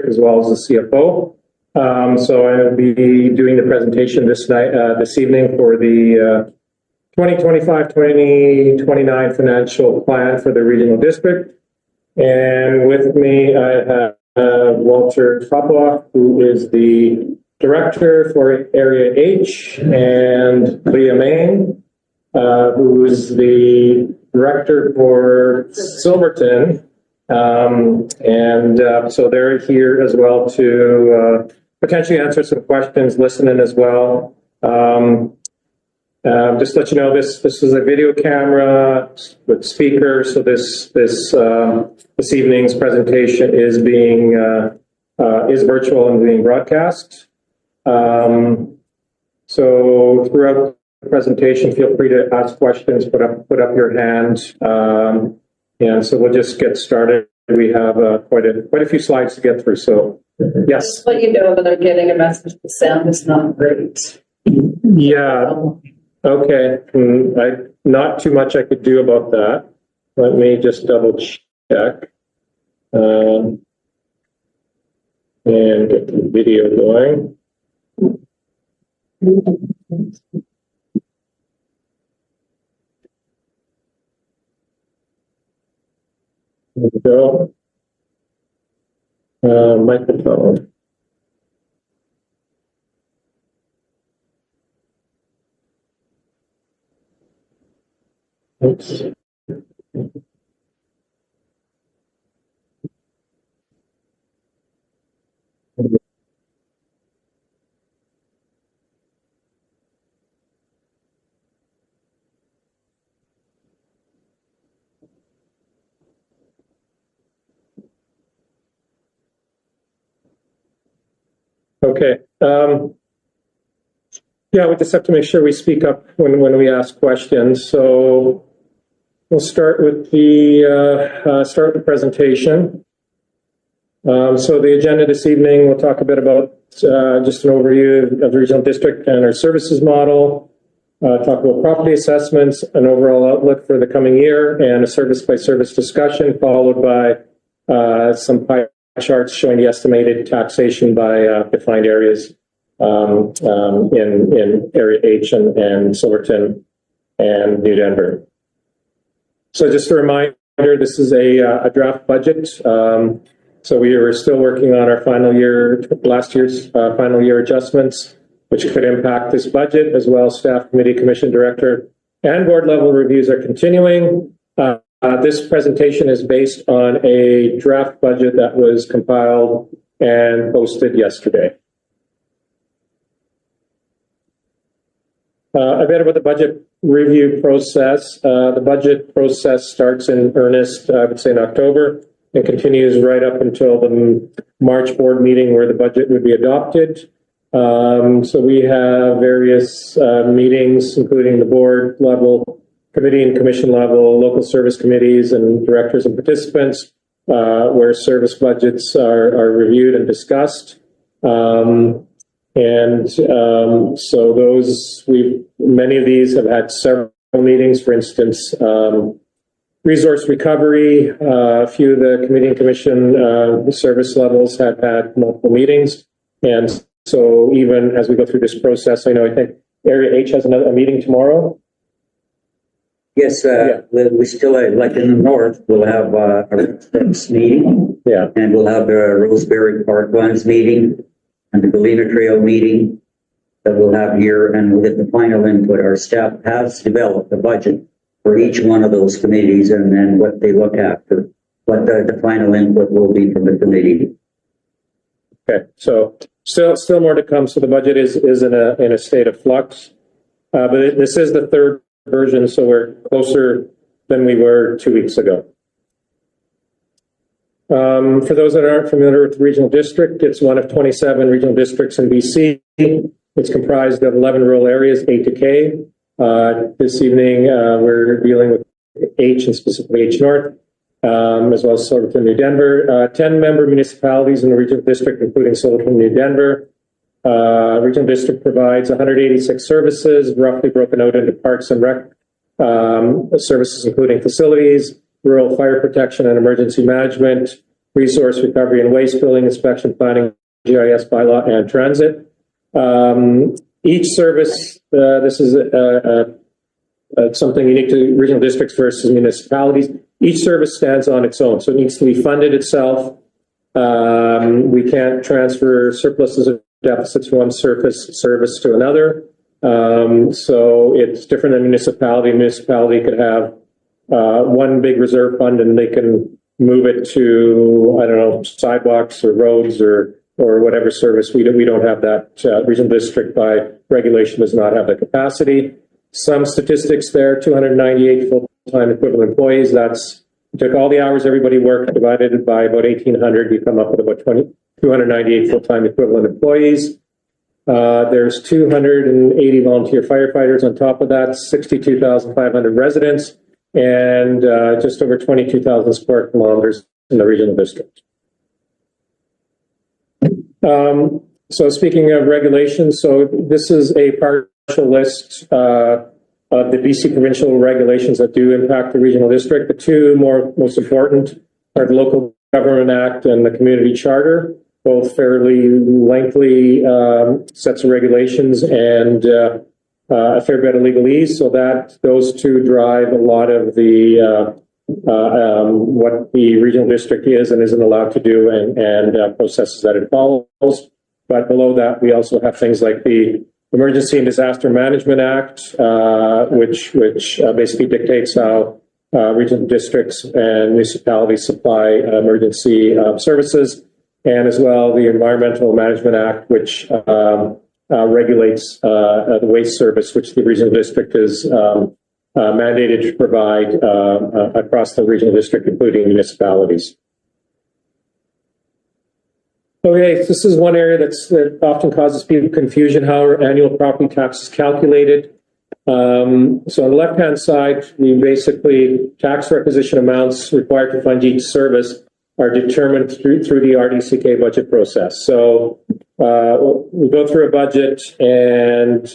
as well as the CFO. So I'll be doing the presentation this evening for the 2025-2029 financial plan for the regional district. And with me, I have Walter Toploff, who is the Director for Area H, and Leah Main, who is the Director for Silverton. So they're here as well to potentially answer some questions, listen in as well. Just to let you know, this is a video camera with speakers. So this evening's presentation is being is virtual and being broadcast. So throughout the presentation, feel free to ask questions. Put up your hand, and so we'll just get started. We have quite a few slides to get through. So yes. Just let you know that I'm getting a message. The sound is not great. Yeah. Okay. Not too much I could do about that. Let me just double check and get the video going. There we go. Microphone. Oops. Okay. Yeah, we just have to make sure we speak up when we ask questions. So we'll start with the presentation. So the agenda this evening, we'll talk a bit about just an overview of the regional district and our services model. Talk about property assessments, an overall outlook for the coming year, and a service-by-service discussion, followed by some pie charts showing the estimated taxation by defined areas in Area H and Silverton and New Denver. So just a reminder, this is a draft budget. So we are still working on our last year's final year adjustments, which could impact this budget, as well as staff, committee, commission, director, and board level reviews are continuing. This presentation is based on a draft budget that was compiled and posted yesterday. A bit about the budget review process. The budget process starts in earnest, I would say, in October, and continues right up until the March board meeting where the budget would be adopted. So we have various meetings, including the board level, committee and commission level, local service committees and directors and participants, where service budgets are reviewed and discussed. So many of these have had several meetings. For instance, resource recovery, a few of the committee and commission service levels have had multiple meetings. And so even as we go through this process, I think Area H has a meeting tomorrow. Yes, we still, like in the north, we'll have a residents meeting. Yeah. And we'll have the Roseberry Parklands meeting and the Galena Trail meeting that we'll have here, and we'll get the final input. Our staff has developed a budget for each one of those committees, and then what they look after, what the final input will be from the committee. Okay, so still more to come. So the budget is in a state of flux, but this is the third version, so we're closer than we were 2 weeks ago. For those that aren't familiar with the regional district, it's one of 27 regional districts in BC. It's comprised of 11 rural areas, A to K. This evening, we're dealing with H and specifically H North, as well as Silverton, New Denver. 10 member municipalities in the regional district, including Silverton, New Denver. Regional district provides 186 services, roughly broken out into parks and rec services, including facilities, rural fire protection and emergency management, resource recovery and waste, building inspection, planning, GIS bylaw, and transit. Each service, this is something unique to regional districts versus municipalities. Each service stands on its own, so it needs to be funded itself. We can't transfer surpluses or deficits from one service to another. So it's different than municipality. Municipality could have one big reserve fund and they can move it to, I don't know, sidewalks or roads or whatever service. We don't have that. Regional district by regulation does not have the capacity. Some statistics there, 298 full-time equivalent employees. That's, took all the hours everybody worked, divided by about 1,800, you come up with about 298 full-time equivalent employees. There's 280 volunteer firefighters on top of that, 62,500 residents, and just over 22,000 square kilometers in the regional district. So speaking of regulations, so this is a partial list of the BC provincial regulations that do impact the regional district. The two most important are the Local Government Act and the Community Charter, both fairly lengthy sets of regulations and a fair bit of legalese. So that those two drive a lot of the what the regional district is and isn't allowed to do and processes that it follows. But below that, we also have things like the Emergency and Disaster Management Act, which basically dictates how regional districts and municipalities supply emergency services, and as well the Environmental Management Act, which regulates the waste service, which the regional district is mandated to provide across the regional district, including municipalities. Okay, this is one area that often causes people confusion, how our annual property tax is calculated. So on the left-hand side, we basically, tax requisition amounts required to fund each service are determined through the RDCK budget process. So we go through a budget and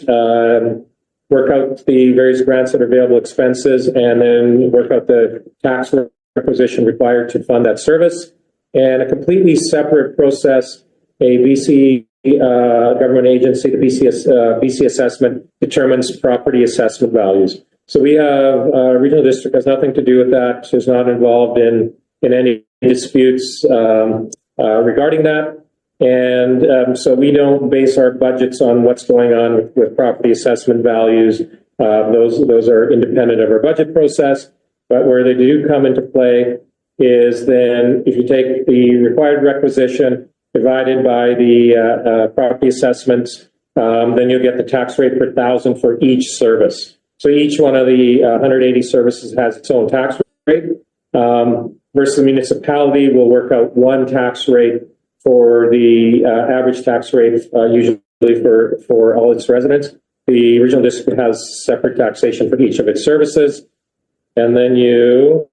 work out the various grants that are available, expenses, and then work out the tax requisition required to fund that service. And a completely separate process, a BC government agency, the BC assessment, determines property assessment values. So we have regional district has nothing to do with that, is not involved in any disputes regarding that. And so we don't base our budgets on what's going on with property assessment values. Those are independent of our budget process. But where they do come into play is then if you take the required requisition divided by the property assessments, then you'll get the tax rate per thousand for each service. So each one of the 180 services has its own tax rate, versus the municipality will work out one tax rate for the average tax rate, usually for all its residents. The regional district has separate taxation for each of its services. And then you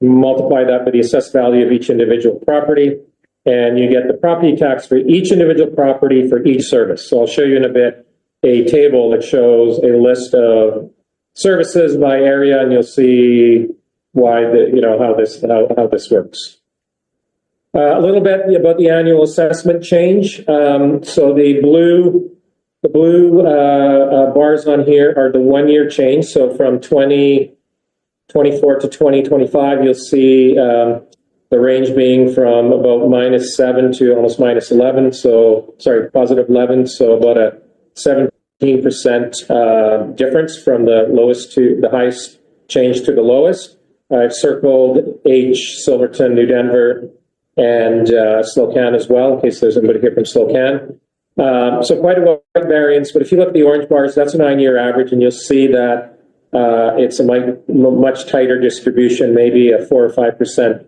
multiply that by the assessed value of each individual property, and you get the property tax for each individual property for each service. So I'll show you in a bit a table that shows a list of services by area, and you'll see why how this works. A little bit about the annual assessment change. So the blue bars on here are the 1 year change. So from 2024 to 2025, you'll see the range being from about -7 to almost -11. So sorry, +11. So about a 17% difference from the lowest to the highest change to the lowest. I've circled H, Silverton, New Denver, and Slocan as well, in case there's anybody here from Slocan. So quite a wide variance, but if you look at the orange bars, that's a 9-year average, and you'll see that it's a much tighter distribution, maybe a 4 or 5%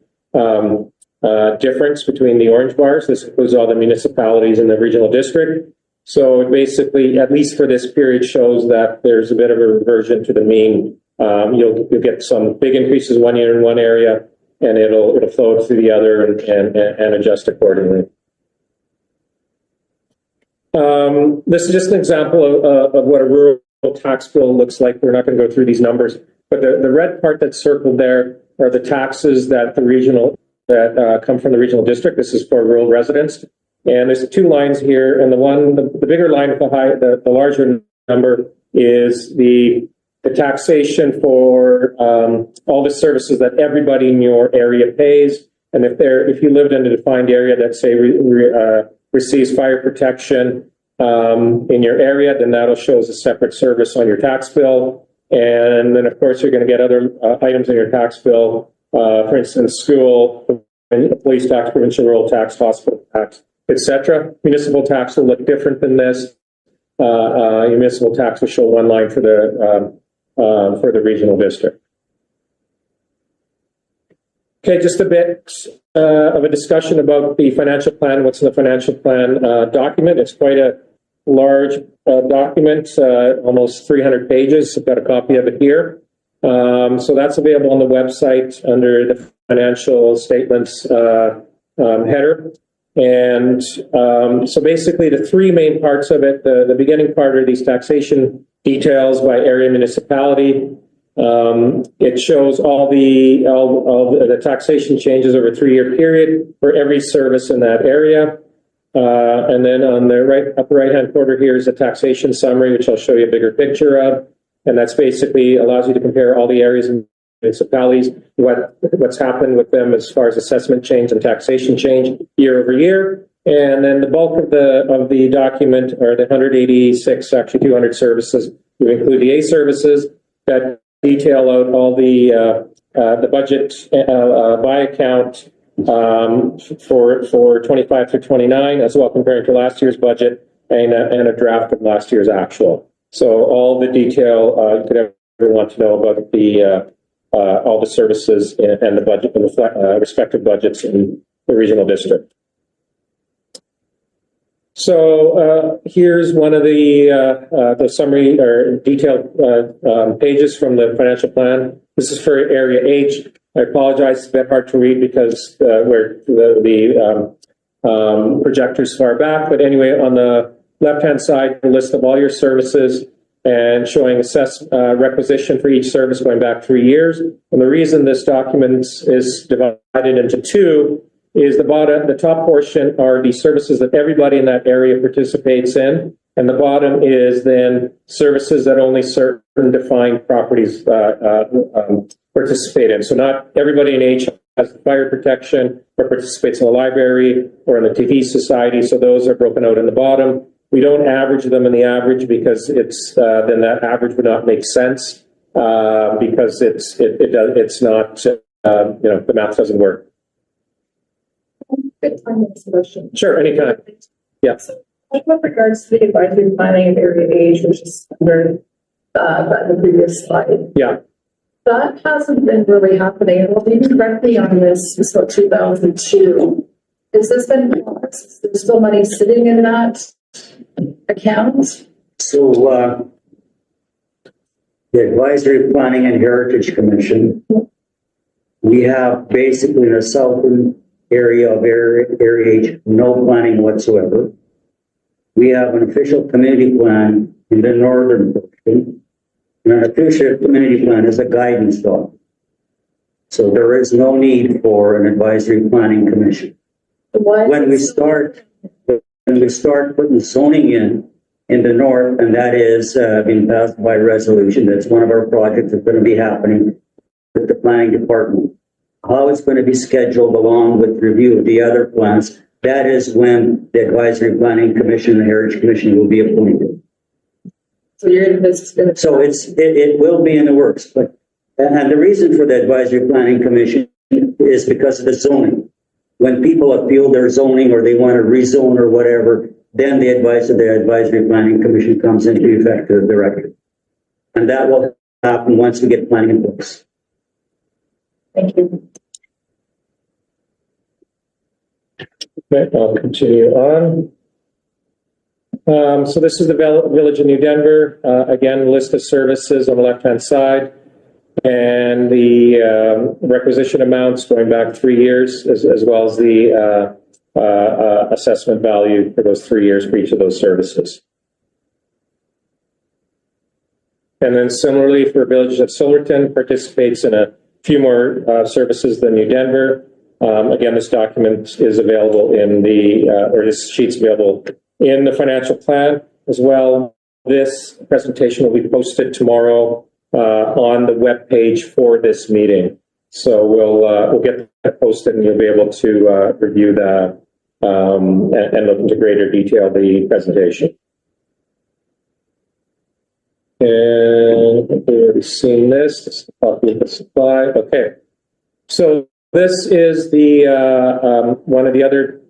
difference between the orange bars. This includes all the municipalities in the regional district. So it basically, at least for this period, shows that there's a bit of a reversion to the mean. You'll get some big increases 1 year in one area, and it'll flow through the other and adjust accordingly. This is just an example of what a rural tax bill looks like. We're not going to go through these numbers, but the red part that's circled there are the taxes that the regional that come from the regional district. This is for rural residents. And there's two lines here, and the bigger line with the larger number is the taxation for all the services that everybody in your area pays. And if you lived in a defined area that say receives fire protection in your area, then that'll show as a separate service on your tax bill. And then of course you're going to get other items in your tax bill, for instance, school, police tax, provincial rural tax, hospital tax, etc. Municipal tax will look different than this. Your municipal tax will show one line for the regional district. Okay, just a bit of a discussion about the financial plan. What's in the financial plan document? It's quite a large document, almost 300 pages. I've got a copy of it here. So that's available on the website under the financial statements header. And so basically the three main parts of it, the beginning part are these taxation details by area municipality. It shows all the taxation changes over a 3-year period for every service in that area. And then on the upper right-hand corner here is a taxation summary, which I'll show you a bigger picture of. And that's basically allows you to compare all the areas and municipalities, what's happened with them as far as assessment change and taxation change year over year. And then the bulk of the document are the 186, actually 200 services. We include the A services that detail out all the budget by account for 25 through 29, as well comparing to last year's budget and a draft of last year's actual. So all the detail you could ever want to know about all the services and the budget and the respective budgets in the regional district. So here's one of the summary or detailed pages from the financial plan. This is for Area H. I apologize, it's a bit hard to read because where the projector's far back. But anyway, on the left-hand side, a list of all your services and showing requisition for each service going back 3 years. And the reason this document is divided into two is the top portion are the services that everybody in that area participates in, and the bottom is then services that only certain defined properties participate in. So not everybody in H has fire protection or participates in the library or in the TV society, so those are broken out in the bottom. We don't average them in the average because it's then that average would not make sense because it's not the math doesn't work. Good time to question. Sure, anytime. Yeah. So, with regards to the advisory planning of Area Age, which is under the previous slide. Yeah. That hasn't been really happening. Well, maybe correct me on this, it's about 2002. Has this been, is there still money sitting in that account? So, the Advisory Planning and Heritage Commission, we have basically in the southern area of Area H, no planning whatsoever. We have an official community plan in the northern portion. And an official community plan is a guidance dog. So there is no need for an advisory planning commission. When we start putting zoning in the north, and that is being passed by resolution, that's one of our projects that's going to be happening with the planning department. How it's going to be scheduled along with review of the other plans, that is when the Advisory Planning Commission and the Heritage Commission will be appointed. So So it will be in the works, but and the reason for the Advisory Planning Commission is because of the zoning. When people appeal their zoning or they want to rezone or whatever, then the Advisory Planning Commission comes into effect as director. And that will happen once we get planning in books. Thank you. Okay, I'll continue on. So this is the Village of New Denver. Again, list of services on the left-hand side, and the requisition amounts going back 3 years, as well as the assessment value for those 3 years for each of those services. And then similarly for Village of Silverton, participates in a few more services than New Denver. Again, this document is available in the, or this sheet's available in the financial plan as well. This presentation will be posted tomorrow on the web page for this meeting. So we'll get that posted, and you'll be able to review that and look into greater detail the presentation. And we've already seen this. This is a copy of the supply. Okay. So this is the one of the other.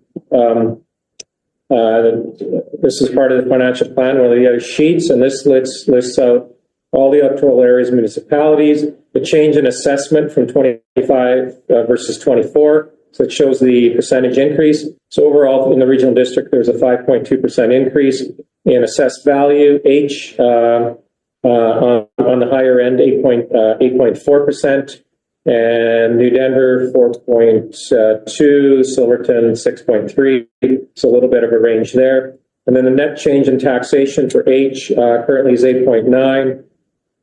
This is part of the financial plan, one of the other sheets, and this lists out all the electoral areas, municipalities, the change in assessment from 25 versus 24. So it shows the percentage increase. So overall, in the regional district, there's a 5.2% increase in assessed value. H on the higher end, 8.4%. And New Denver, 4.2, Silverton, 6.3. So a little bit of a range there. And then the net change in taxation for H currently is 8.9,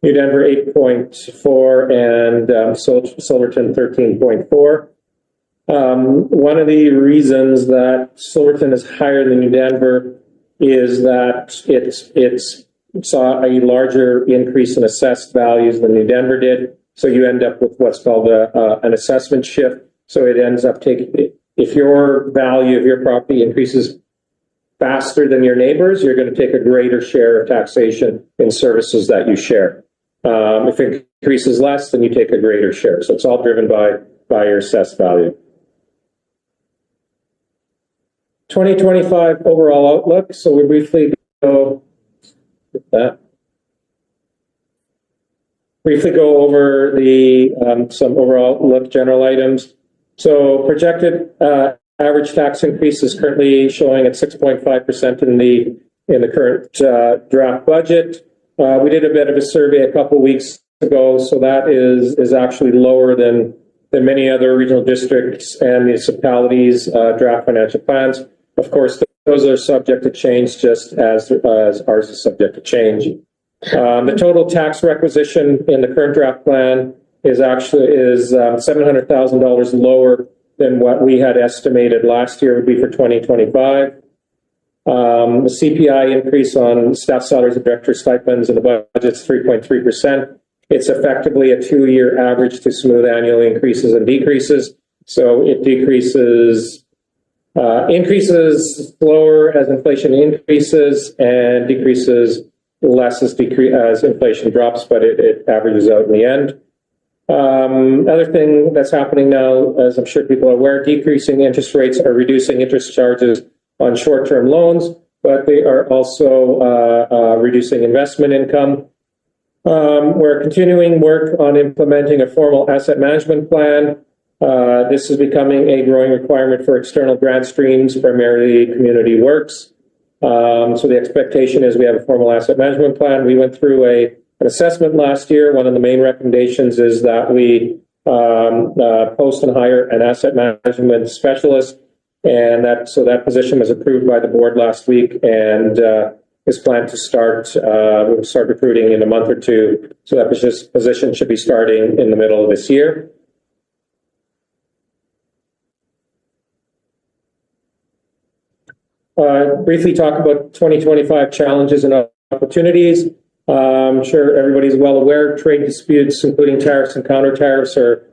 New Denver 8.4, and Silverton 13.4. One of the reasons that Silverton is higher than New Denver is that it's saw a larger increase in assessed values than New Denver did. So you end up with what's called an assessment shift. So it ends up taking, if your value of your property increases faster than your neighbors, you're going to take a greater share of taxation in services that you share. If it increases less, then you take a greater share. So it's all driven by your assessed value. 2025 overall outlook. So we briefly go with that. Briefly go over the some overall look general items. So projected average tax increase is currently showing at 6.5% in the current draft budget. We did a bit of a survey a couple of weeks ago, so that is actually lower than many other regional districts and municipalities' draft financial plans. Of course, those are subject to change, just as ours is subject to change. The total tax requisition in the current draft plan is $700,000 lower than what we had estimated last year would be for 2025. The CPI increase on staff salaries and director stipends in the budget is 3.3%. It's effectively a 2-year average to smooth annual increases and decreases. So it increases slower as inflation increases and decreases less as inflation drops, but it averages out in the end. Other thing that's happening now, as I'm sure people are aware, decreasing interest rates are reducing interest charges on short-term loans, but they are also reducing investment income. We're continuing work on implementing a formal asset management plan. This is becoming a growing requirement for external grant streams, primarily community works. So the expectation is we have a formal asset management plan. We went through an assessment last year. One of the main recommendations is that we post and hire an asset management specialist, and that position was approved by the board last week, and is planned to start. We'll start recruiting in a month or two. So that position should be starting in the middle of this year. Briefly talk about 2025 challenges and opportunities. I'm sure everybody's well aware trade disputes, including tariffs and counter tariffs, are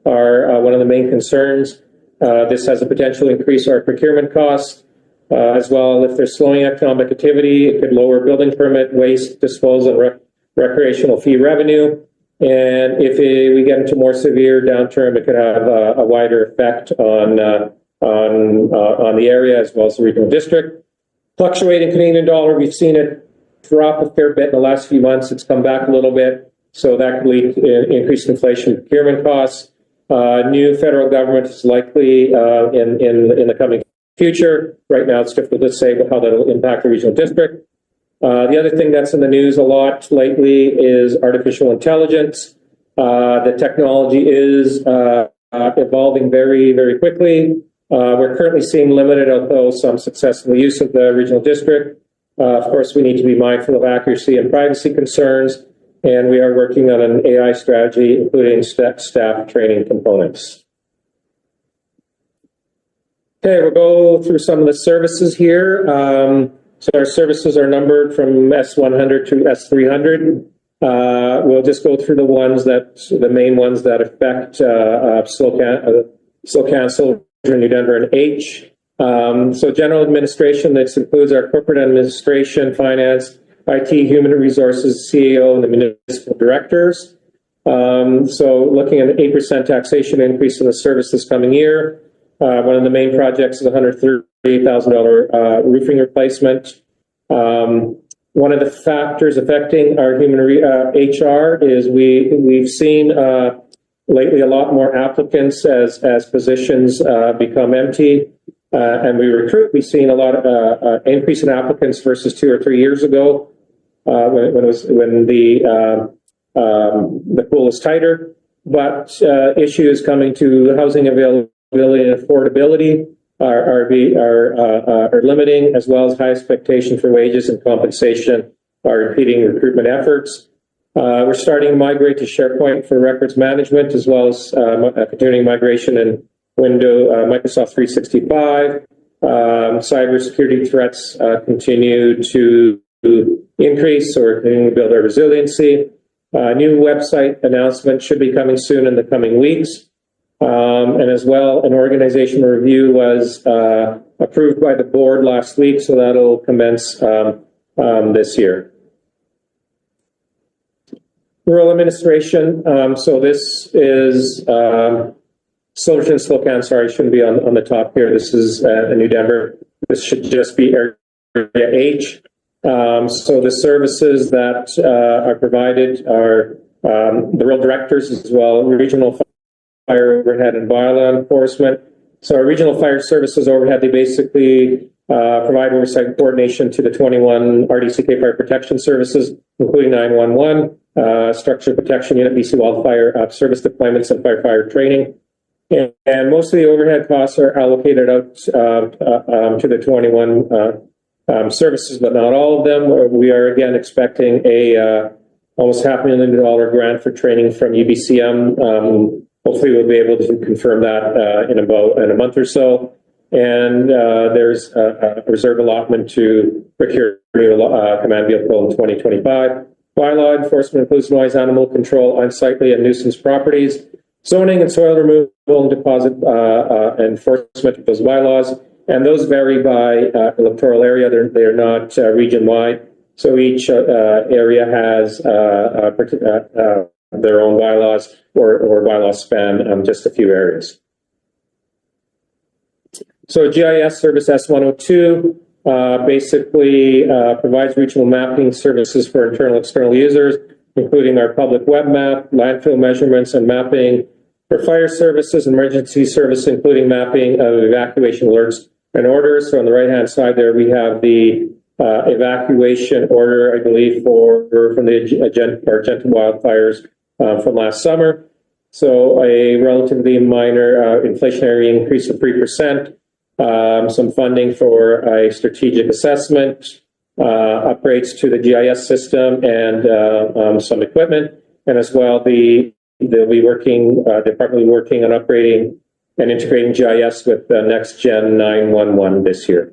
one of the main concerns. This has a potential to increase our procurement costs as well. If there's slowing economic activity, it could lower building permit, waste disposal, and recreational fee revenue. And if we get into more severe downturn, it could have a wider effect on the area as well as the regional district. Fluctuating Canadian dollar, we've seen it drop a fair bit in the last few months. It's come back a little bit, so that could lead to increased inflation procurement costs. New federal government is likely in the coming future. Right now, it's difficult to say how that will impact the regional district. The other thing that's in the news a lot lately is artificial intelligence. The technology is evolving very, very quickly. We're currently seeing limited, although some success in the use of the regional district. Of course, we need to be mindful of accuracy and privacy concerns, and we are working on an AI strategy, including staff training components. Okay, we'll go through some of the services here. So our services are numbered from S100 to S300. We'll just go through the main ones that affect Silverton, Silverton, New Denver, and H. So general administration, this includes our corporate administration, finance, IT, human resources, CEO, and the municipal directors. So looking at an 8% taxation increase in the service this coming year. One of the main projects is a $138,000 roofing replacement. One of the factors affecting our HR is we've seen lately a lot more applicants as positions become empty and we recruit. We've seen a lot of increase in applicants versus 2 or 3 years ago when the pool is tighter. But issues coming to housing availability and affordability are limiting, as well as high expectation for wages and compensation are impeding recruitment efforts. We're starting to migrate to SharePoint for records management, as well as continuing migration in Microsoft 365. Cybersecurity threats continue to increase, so we're continuing to build our resiliency. New website announcement should be coming soon in the coming weeks. And as well, an organizational review was approved by the board last week, so that'll commence this year. Rural administration, so this is Silverton, Spokane, sorry, shouldn't be on the top here. This is New Denver. This should just be area H. So the services that are provided are the rural directors, as well regional fire overhead and bylaw enforcement. So our regional fire services overhead, they basically provide oversight and coordination to the 21 RDCK fire protection services, including 911, structure protection unit, BC wildfire service deployments, and firefighter training. And most of the overhead costs are allocated out to the 21 services, but not all of them. We are again expecting a almost $500,000 grant for training from UBCM. Hopefully we'll be able to confirm that in a month or so. And there's a reserve allotment to procure a new command vehicle in 2025. Bylaw enforcement includes noise, animal control, unsightly and nuisance properties, zoning and soil removal and deposit enforcement of those bylaws. And those vary by electoral area. They're not region-wide. So each area has their own bylaws or bylaws span just a few areas. So GIS service S102 basically provides regional mapping services for internal and external users, including our public web map, landfill measurements and mapping for fire services, emergency service, including mapping of evacuation alerts and orders. So on the right-hand side there, we have the evacuation order, I believe, from the Argenta wildfires from last summer. So a relatively minor inflationary increase of 3%, some funding for a strategic assessment, upgrades to the GIS system, and some equipment. And as well, they'll be working, department working on upgrading and integrating GIS with the next gen 911 this year.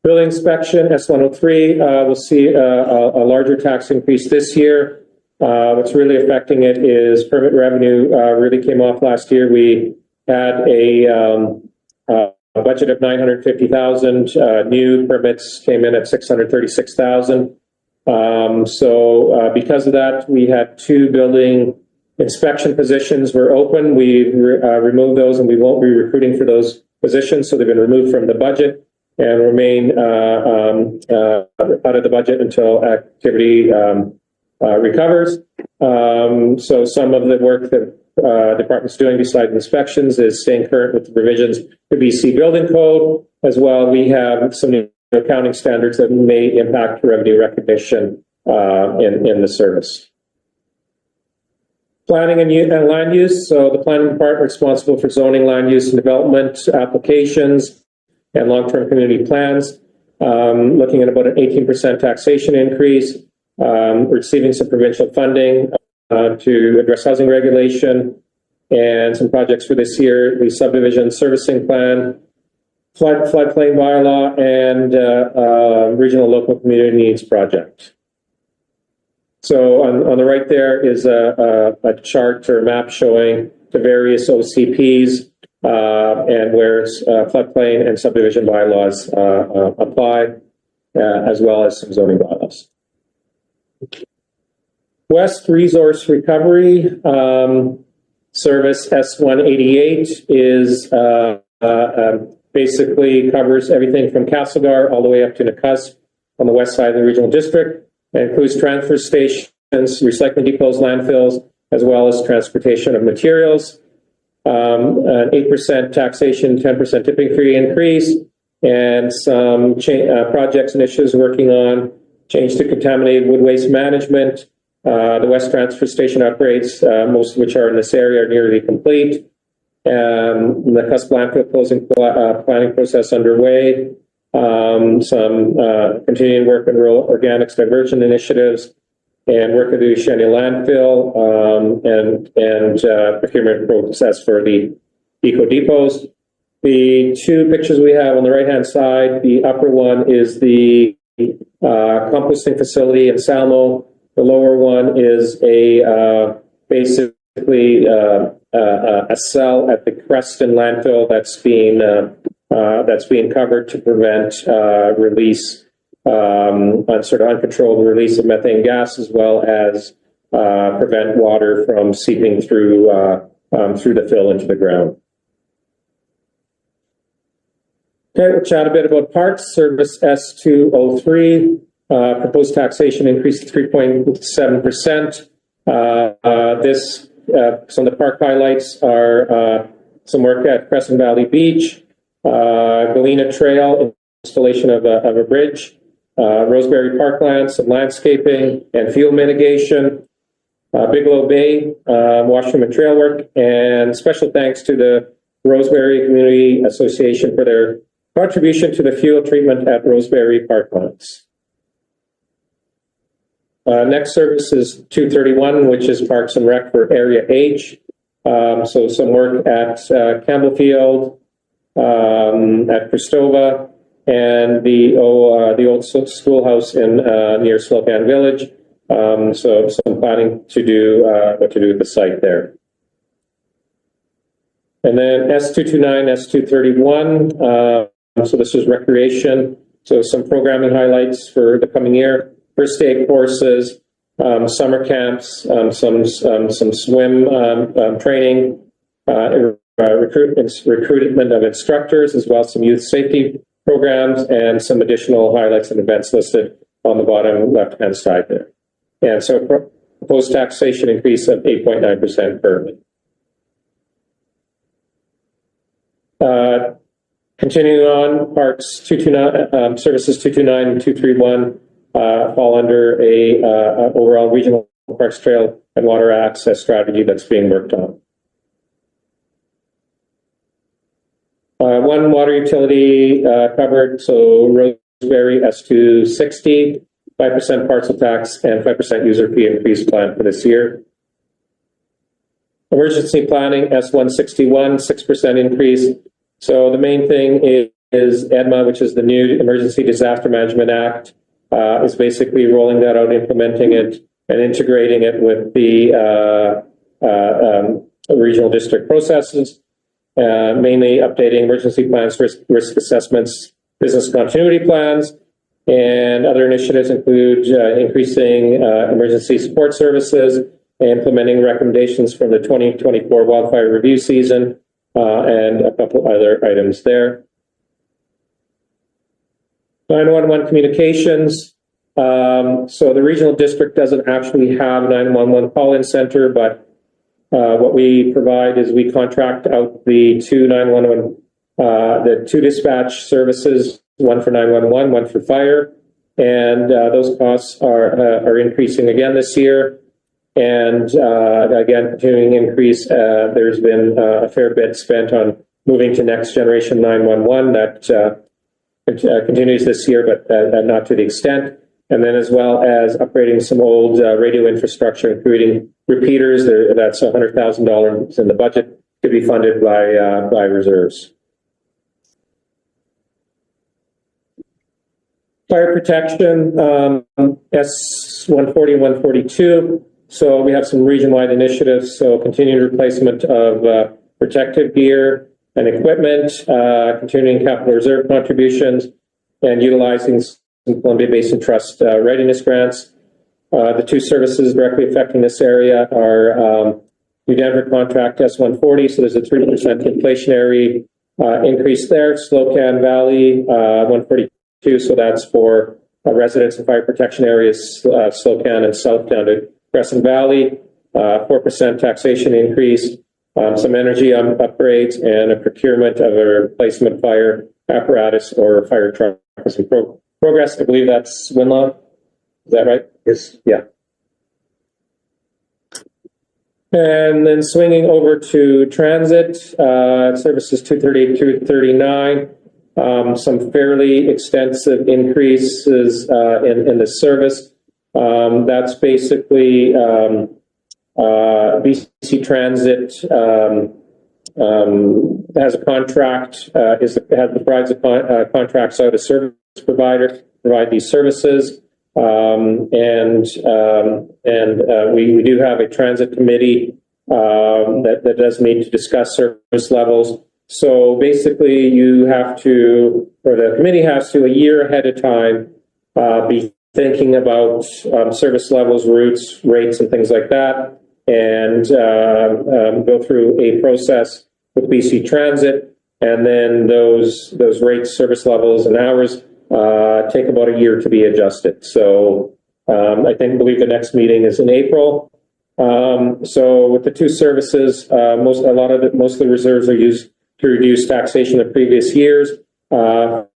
Building inspection, S103, we'll see a larger tax increase this year. What's really affecting it is permit revenue really came off last year. We had a budget of $950,000. New permits came in at $636,000. So because of that, we had 2 building inspection positions were open. We removed those, and we won't be recruiting for those positions. So they've been removed from the budget and remain out of the budget until activity recovers. So some of the work that department's doing besides inspections is staying current with the provisions of the BC Building Code. As well, we have some new accounting standards that may impact revenue recognition in the service. Planning and land use. So the planning department responsible for zoning, land use, and development applications and long-term community plans, looking at about an 18% taxation increase, receiving some provincial funding to address housing regulation, and some projects for this year, the subdivision servicing plan, floodplain bylaw, and regional local community needs project. So on the right there is a chart or a map showing the various OCPs and where floodplain and subdivision bylaws apply, as well as some zoning bylaws. West Resource Recovery Service S188 is basically covers everything from Castlegar all the way up to Nakusp on the west side of the regional district. It includes transfer stations, recycling depots, landfills, as well as transportation of materials. An 8% taxation, 10% tipping fee increase, and some projects initiatives working on change to contaminated wood waste management. The West Transfer Station upgrades, most of which are in this area, are nearly complete. The Cusp landfill closing planning process underway. Some continuing work in rural organics diversion initiatives, and work at the Shandy landfill, and procurement process for the eco depots. The two pictures we have on the right-hand side, the upper one is the composting facility in Salmo. The lower one is basically a cell at the Creston landfill that's being covered to prevent release, sort of uncontrolled release of methane gas, as well as prevent water from seeping through the fill into the ground. Okay, we'll chat a bit about parks. Service S203, proposed taxation increase to 3.7%. Some of the park highlights are some work at Crescent Valley Beach, Galena Trail, installation of a bridge, Roseberry Parkland, some landscaping and fuel mitigation, Bigelow Bay, washroom and trail work, and special thanks to the Roseberry Community Association for their contribution to the fuel treatment at Roseberry Parklands. Next service is 231, which is Parks and Rec for Area H. So some work at Campbellfield, at Christova, and the old schoolhouse in near Slocan Village. So some planning to do what to do with the site there. And then S229, S231. So this is recreation. So some programming highlights for the coming year: first aid courses, summer camps, some swim training, recruitment of instructors, as well as some youth safety programs, and some additional highlights and events listed on the bottom left-hand side there. And so proposed taxation increase of 8.9% currently. Continuing on, parks 229, services 229 and 231 fall under a overall regional parks trail and water access strategy that's being worked on. One water utility covered, so Roseberry S260, 5% parcel tax and 5% user fee increase planned for this year. Emergency planning S161, 6% increase. So the main thing is EDMA, which is the new Emergency Disaster Management Act, is basically rolling that out, implementing it, and integrating it with the regional district processes, mainly updating emergency plans, risk assessments, business continuity plans, and other initiatives include increasing emergency support services, implementing recommendations from the 2024 wildfire review season, and a couple other items there. 911 communications. So the regional district doesn't actually have a 911 call-in center, but what we provide is we contract out the two 911, the two dispatch services, one for 911, one for fire, and those costs are increasing again this year. And again, continuing increase. There's been a fair bit spent on moving to next generation 911 that continues this year, but not to the extent. and then as well as upgrading some old radio infrastructure, including repeaters. That's $100,000 in the budget to be funded by reserves. Fire protection, S140, 142. So we have some region-wide initiatives. So continued replacement of protective gear and equipment, continuing capital reserve contributions, and utilizing some Columbia Basin Trust readiness grants. The two services directly affecting this area are New Denver contract S140. So there's a 3% inflationary increase there. Slocan Valley 142. So that's for residents in fire protection areas, Slocan and Southtown to Crescent Valley, 4% taxation increase, some energy upgrades, and a procurement of a replacement fire apparatus or fire truck is in progress. I believe that's Winlaw. Is that right? Yes. Yeah. And then swinging over to transit, services 238 through 39. Some fairly extensive increases in the service. That's basically BC Transit has a contract, provides a contracts out a service provider to provide these services. We do have a transit committee that does meet to discuss service levels. So basically you have to, or the committee has to, a year ahead of time, be thinking about service levels, routes, rates, and things like that, and go through a process with BC Transit, and then those rates, service levels, and hours take about a year to be adjusted. So believe the next meeting is in April. So with the two services, most of the reserves are used to reduce taxation of previous years. For,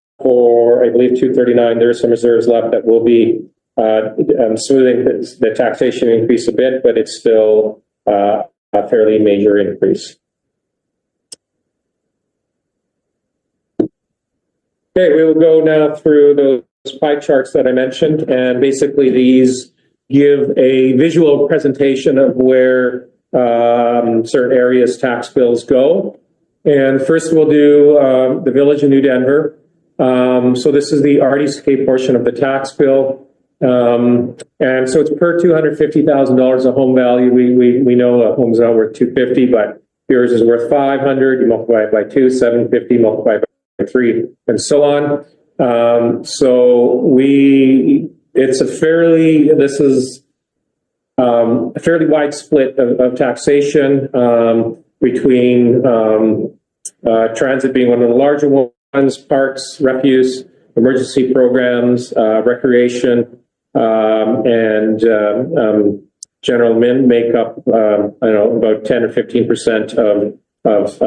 I believe, 239, there are some reserves left that will be smoothing the taxation increase a bit, but it's still a fairly major increase. Okay, we will go now through those pie charts that I mentioned, and basically these give a visual presentation of where certain areas' tax bills go. And first we'll do the Village of New Denver. So this is the RDSK portion of the tax bill. And so it's per $250,000 of home value. We know a home's not worth $250,000, but yours is worth $500,000. You multiply it by 2, $750,000, multiply it by 3, and so on. It's a fairly wide split of taxation between transit being one of the larger ones, parks, refuse, emergency programs, recreation, and general min make up, about 10 or 15% of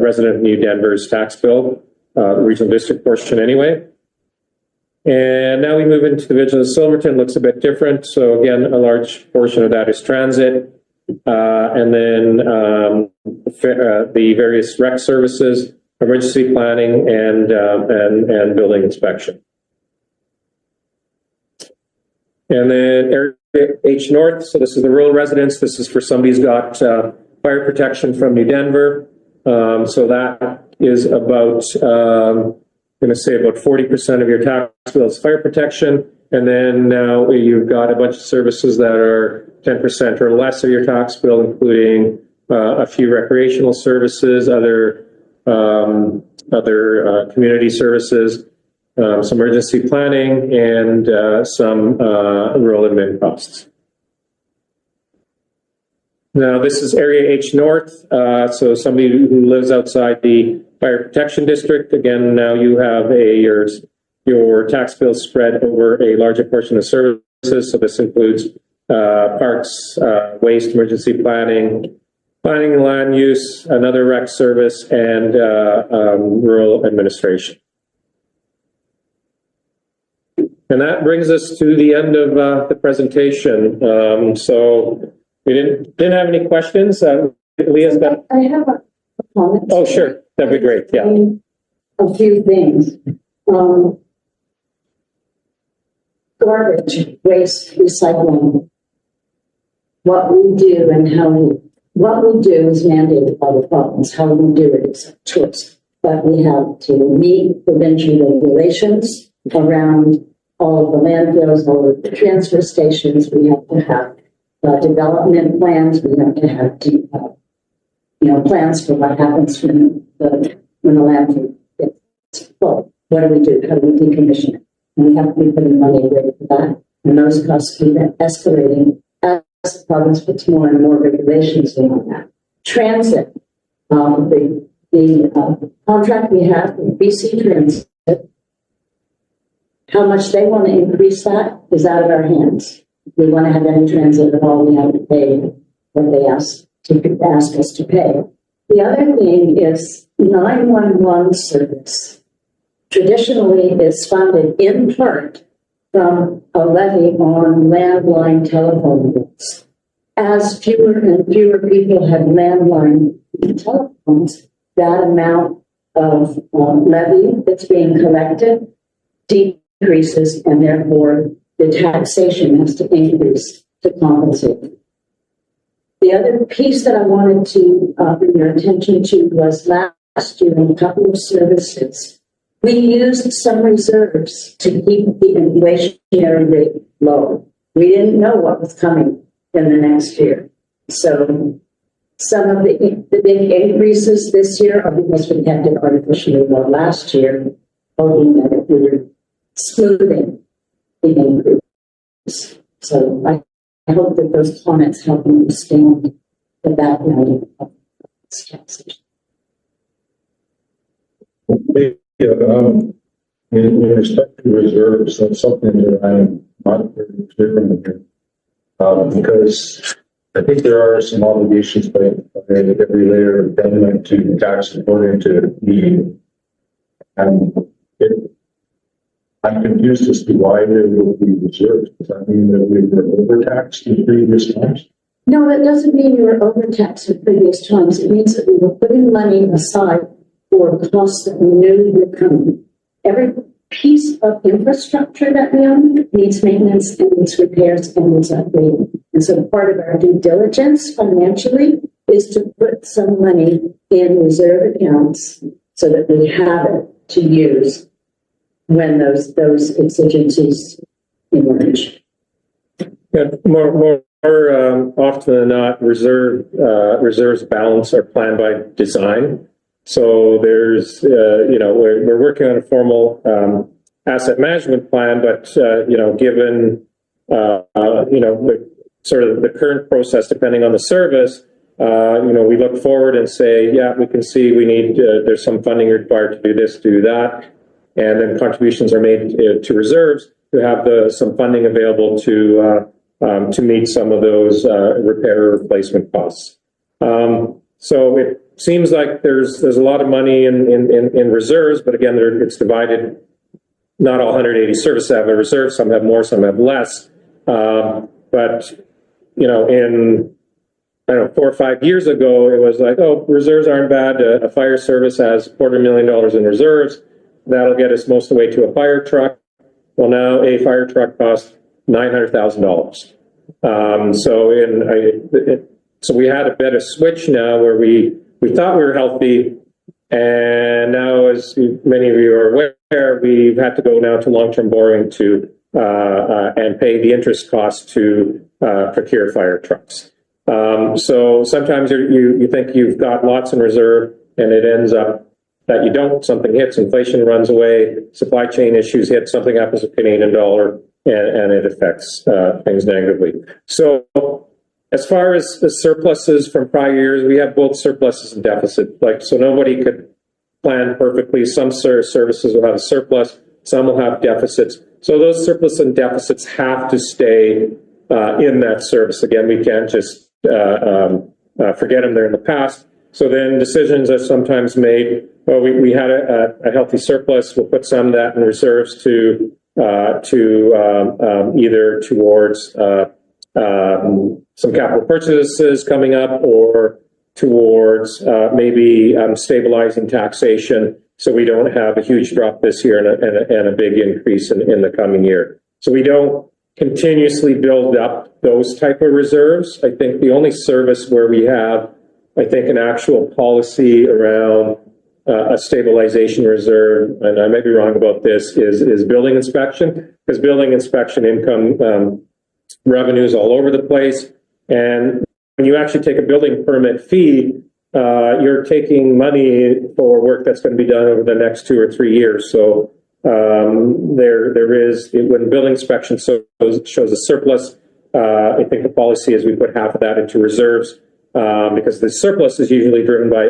resident of New Denver's tax bill, the regional district portion anyway. And now we move into the Village of Silverton. Looks a bit different. So again, a large portion of that is transit. And then the various rec services, emergency planning, and building inspection. And then area H North. So this is the rural residents. This is for somebody who's got fire protection from New Denver. So that is about, I'm going to say about 40% of your tax bill is fire protection. And then now you've got a bunch of services that are 10% or less of your tax bill, including a few recreational services, other community services, some emergency planning, and some rural admin costs. Now this is area H North, so somebody who lives outside the fire protection district. Again, now you have your tax bill spread over a larger portion of services. So this includes parks, waste, emergency planning, and land use, another rec service, and rural administration. And that brings us to the end of the presentation. So we didn't have any questions. Leah's got. I have a comment. Oh, sure, that'd be great. Yeah. A few things. garbage, waste, recycling, what we do and what we do is mandated by the province. How we do it is a choice. But we have to meet provincial regulations around all of the landfills, all of the transfer stations. We have to have development plans. We have to have plans for what happens when the landfill gets full. What do we do? How do we decommission it? And we have to be putting money away for that. And those costs keep escalating as the province puts more and more regulations in on that. Transit, the contract we have with BC Transit, how much they want to increase that is out of our hands. If we want to have any transit at all, we have to pay what they ask us to pay. The other thing is 911 service. Traditionally, is funded in part from a levy on landline telephone bills. As fewer and fewer people have landline telephones, that amount of levy that's being collected decreases, and therefore the taxation has to increase to compensate. The other piece that I wanted to bring your attention to was last year in a couple of services, we used some reserves to keep the inflationary rate low. We didn't know what was coming in the next year. So some of the big increases this year are because we kept it artificially low last year, hoping that we were smoothing the increase. So I hope that those comments help understand the background of this taxation. In respect to reserves, that's something that I'm not very clear on here. Because I think there are some obligations by every layer of government to tax according to need. And I'm confused as to why there will be reserves. Does that mean that we were overtaxed in previous times? No, that doesn't mean you were overtaxed in previous times. It means that we were putting money aside for costs that we knew were coming. Every piece of infrastructure that we own needs maintenance and needs repairs and needs upgrading. And so part of our due diligence financially is to put some money in reserve accounts so that we have it to use when those exigencies emerge. Yeah, more often than not, reserves balance are planned by design. So there's, we're working on a formal asset management plan, but given sort of the current process, depending on the service, we look forward and say, yeah, we can see we need there's some funding required to do this, do that, and then contributions are made to reserves to have some funding available to meet some of those repair or replacement costs. So it seems like there's a lot of money in reserves, but again, it's divided. Not all 180 services have a reserve. Some have more, some have less. But in 4 or 5 years ago, it was like, oh, reserves aren't bad. A fire service has $250,000 in reserves. That'll get us most of the way to a fire truck. Well, now a fire truck costs $900,000. So we had a bit of switch now where we thought we were healthy, and now, as many of you are aware, we've had to go now to long-term borrowing to and pay the interest costs to procure fire trucks. So sometimes you think you've got lots in reserve, and it ends up that you don't. Something hits, inflation runs away, supply chain issues hit, something happens with Canadian dollar, and it affects things negatively. So as far as the surpluses from prior years, we have both surpluses and deficit. So nobody could plan perfectly. Some services will have a surplus, some will have deficits. So those surplus and deficits have to stay in that service. Again, we can't just forget them. They're in the past. So then decisions are sometimes made. Well, we had a healthy surplus. We'll put some of that in reserves to either towards some capital purchases coming up, or towards maybe stabilizing taxation, so we don't have a huge drop this year and a big increase in the coming year. So we don't continuously build up those type of reserves. I think the only service where we have, I think, an actual policy around a stabilization reserve, and I may be wrong about this, is building inspection, because building inspection income revenues all over the place. And when you actually take a building permit fee, you're taking money for work that's going to be done over the next 2 or 3 years. So there is, when building inspection shows a surplus, I think the policy is we put half of that into reserves, because the surplus is usually driven by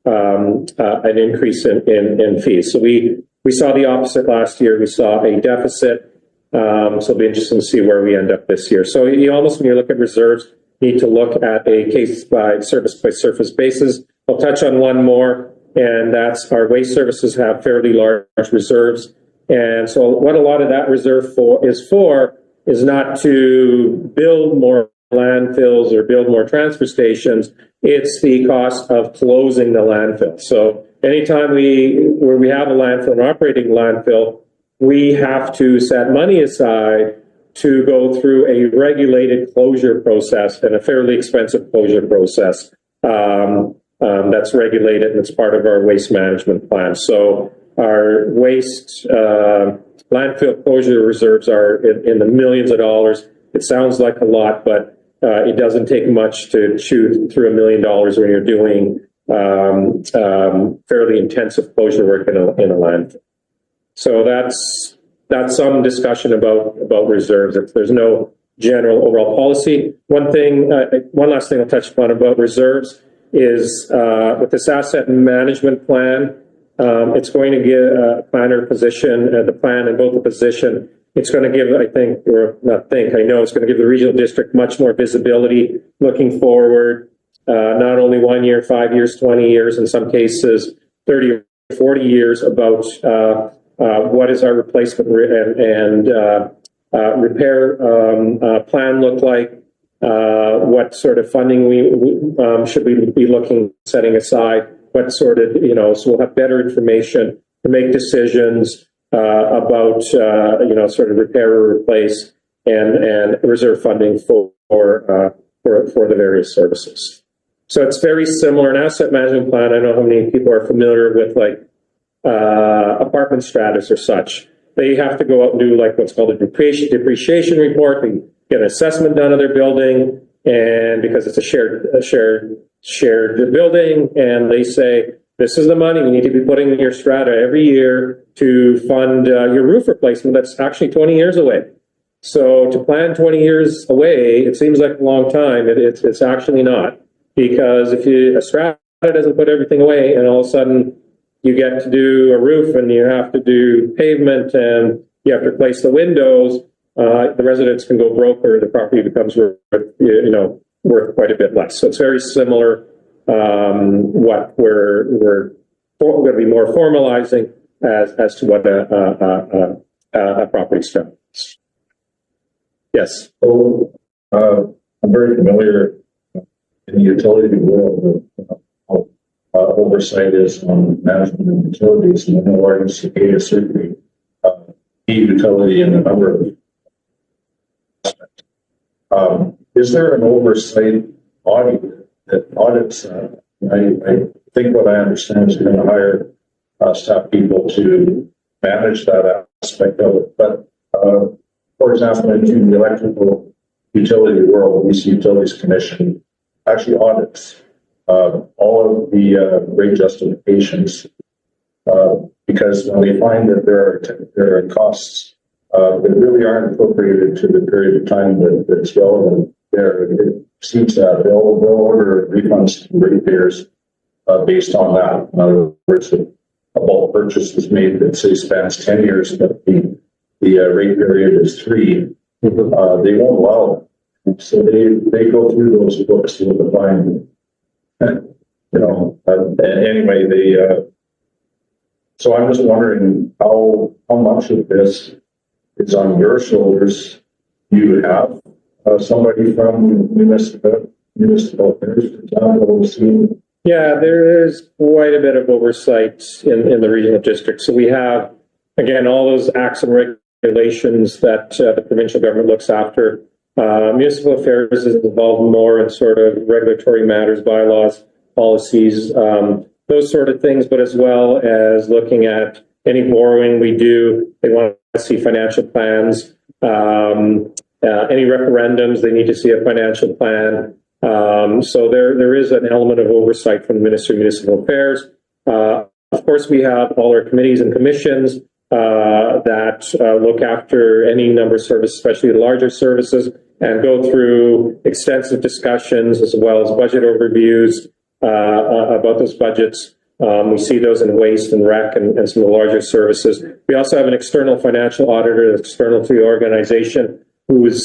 an increase in fees. So we saw the opposite last year. We saw a deficit. So it'll be interesting to see where we end up this year. So you almost, when you look at reserves, need to look at a case by surface basis. I'll touch on one more, and that's our waste services have fairly large reserves. And so what a lot of that reserve is not to build more landfills or build more transfer stations. It's the cost of closing the landfill. So anytime where we have a landfill, an operating landfill, we have to set money aside to go through a regulated closure process and a fairly expensive closure process that's regulated, and it's part of our waste management plan. So our waste landfill closure reserves are in the millions of dollars. It sounds like a lot, but it doesn't take much to chew through $1 million when you're doing fairly intensive closure work in a landfill. So that's some discussion about reserves. There's no general overall policy. One last thing I'll touch upon about reserves is with this asset management plan, it's going to give a planner position, the plan and both the position. It's going to give, I know it's going to give the regional district much more visibility looking forward, not only 1 year, 5 years, 20 years, in some cases 30 or 40 years, about what is our replacement and repair plan look like, what sort of funding we should we be setting aside, what sort of, so we'll have better information to make decisions about, sort of repair or replace and reserve funding for the various services. So it's very similar. An asset management plan, I know how many people are familiar with apartment stratas or such. They have to go out and do what's called a depreciation report. They get an assessment done of their building, and because it's a shared building, and they say, this is the money you need to be putting in your strata every year to fund your roof replacement that's actually 20 years away. So to plan 20 years away, it seems like a long time. It's actually not, because if a strata doesn't put everything away, and all of a sudden you get to do a roof and you have to do pavement and you have to replace the windows, the residents can go broke, or the property becomes worth quite a bit less. So it's very similar. What we're going to be more formalizing as to what a property structure is. Yes. So I'm very familiar in the utility world with oversight is on management of utilities, and I know our RMCA is certainly utility in a number of aspects. Is there an oversight body that audits? I think what I understand is you're going to hire staff people to manage that aspect of it. But for example, in the electrical utility world, BC Utilities Commission actually audits all of the rate justifications because when they find that there are costs that really aren't appropriated to the period of time that's relevant there, it seems that they'll order refunds to ratepayers based on that. In other words, a bulk purchase is made that say spans 10 years, but the rate period is 3. They won't allow it. So they go through those books with the fine. Anyway, so I'm just wondering how much of this is on your shoulders. Do you have somebody from municipal affairs, for example, overseeing? Yeah, there is quite a bit of oversight in the regional district. So we have, again, all those acts and regulations that the provincial government looks after. Municipal affairs is involved more in sort of regulatory matters, bylaws, policies, those sort of things, but as well as looking at any borrowing we do. They want to see financial plans. Any referendums, they need to see a financial plan. So there is an element of oversight from the Ministry of Municipal Affairs. Of course, we have all our committees and commissions that look after any number of services, especially the larger services, and go through extensive discussions as well as budget overviews about those budgets. We see those in waste and rec and some of the larger services. We also have an external financial auditor that's external to the organization who has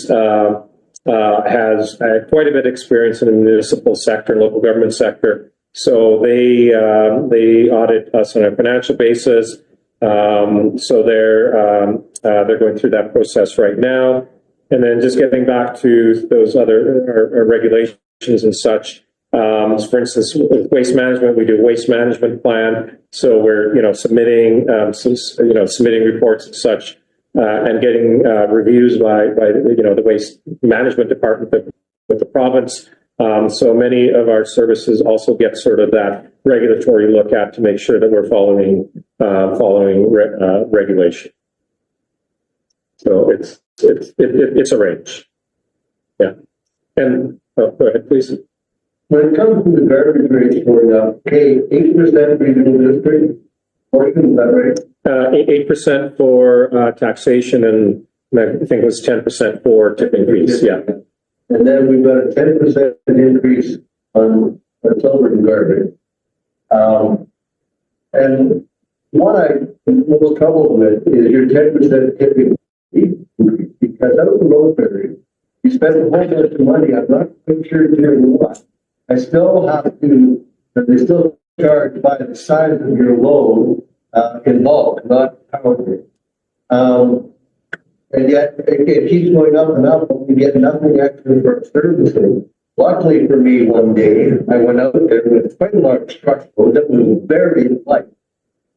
quite a bit of experience in the municipal sector and local government sector. So they audit us on a financial basis. So they're going through that process right now. And then just getting back to those other our regulations and such. For instance, with waste management, we do a waste management plan. So we're submitting submitting reports and such, and getting reviews by the waste management department with the province. So many of our services also get sort of that regulatory look at to make sure that we're following regulation. So it's a range. Yeah. And go ahead, please. When it comes to the garbage rates going up, 8% regional district portion, is that right? 8% for taxation, and I think it was 10% for tipping fees. Yeah. And then we've got a 10% increase on Silverton garbage. And what I'm most troubled with is your 10% tipping fee increase, because out of the low area, you spend a whole bunch of money. I'm not quite sure doing what. I still have to, but they still charge by the size of your load in bulk, not pounded. And yet it keeps going up and up, but we get nothing extra for servicing. Luckily for me, one day I went out there with quite a large truck load that was very light.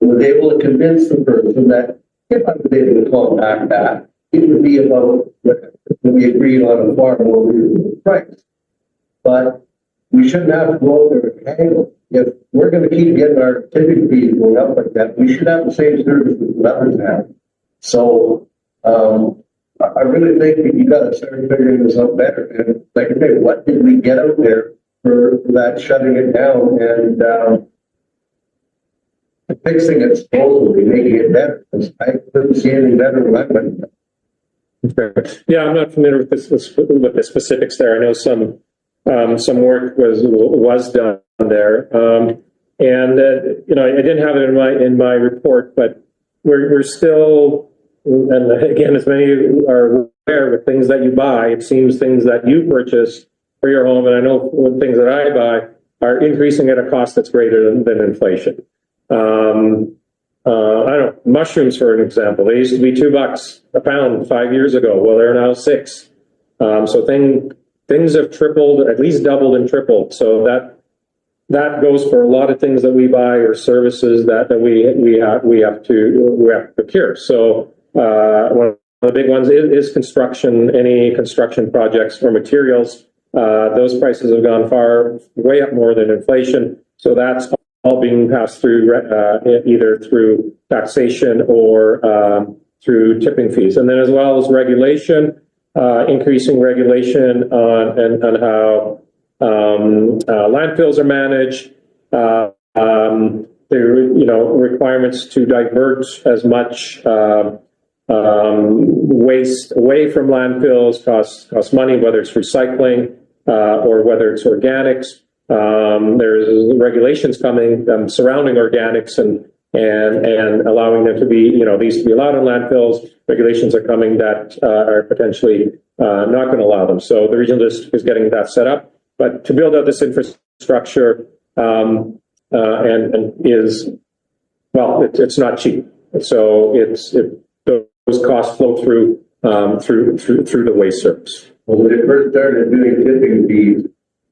I was able to convince the person that if I was able to call back that, it would be about what we agreed on a far more reasonable price. But we shouldn't have to go out there and haggle. If we're going to keep getting our tipping fees going up like that, we should have the same service that others have. So I really think that you got to start figuring this out better. And like I say, what did we get out there for that shutting it down and fixing it supposedly, making it better? Because I couldn't see anything better when I went. Yeah, I'm not familiar with the specifics there. I know some work was done there, and I didn't have it in my report, but we're still, and again, as many are aware, with things that you buy, it seems things that you purchase for your home, and I know things that I buy are increasing at a cost that's greater than inflation. I don't know, mushrooms, for an example, they used to be $2 a pound 5 years ago. Well, they're now $6. So things have tripled, at least doubled and tripled. So that goes for a lot of things that we buy or services that we have to procure. So one of the big ones is construction. Any construction projects or materials, those prices have gone way up more than inflation. So that's all being passed through either through taxation or through tipping fees, and then as well as regulation. Increasing regulation on how landfills are managed. There requirements to divert as much waste away from landfills costs money, whether it's recycling or whether it's organics. There's regulations coming surrounding organics and allowing them to be, these to be allowed in landfills. Regulations are coming that are potentially not going to allow them. So the regional district is getting that set up. But to build out this infrastructure and is, well, it's not cheap. So those costs flow through the waste service. Well, when it first started doing tipping fees,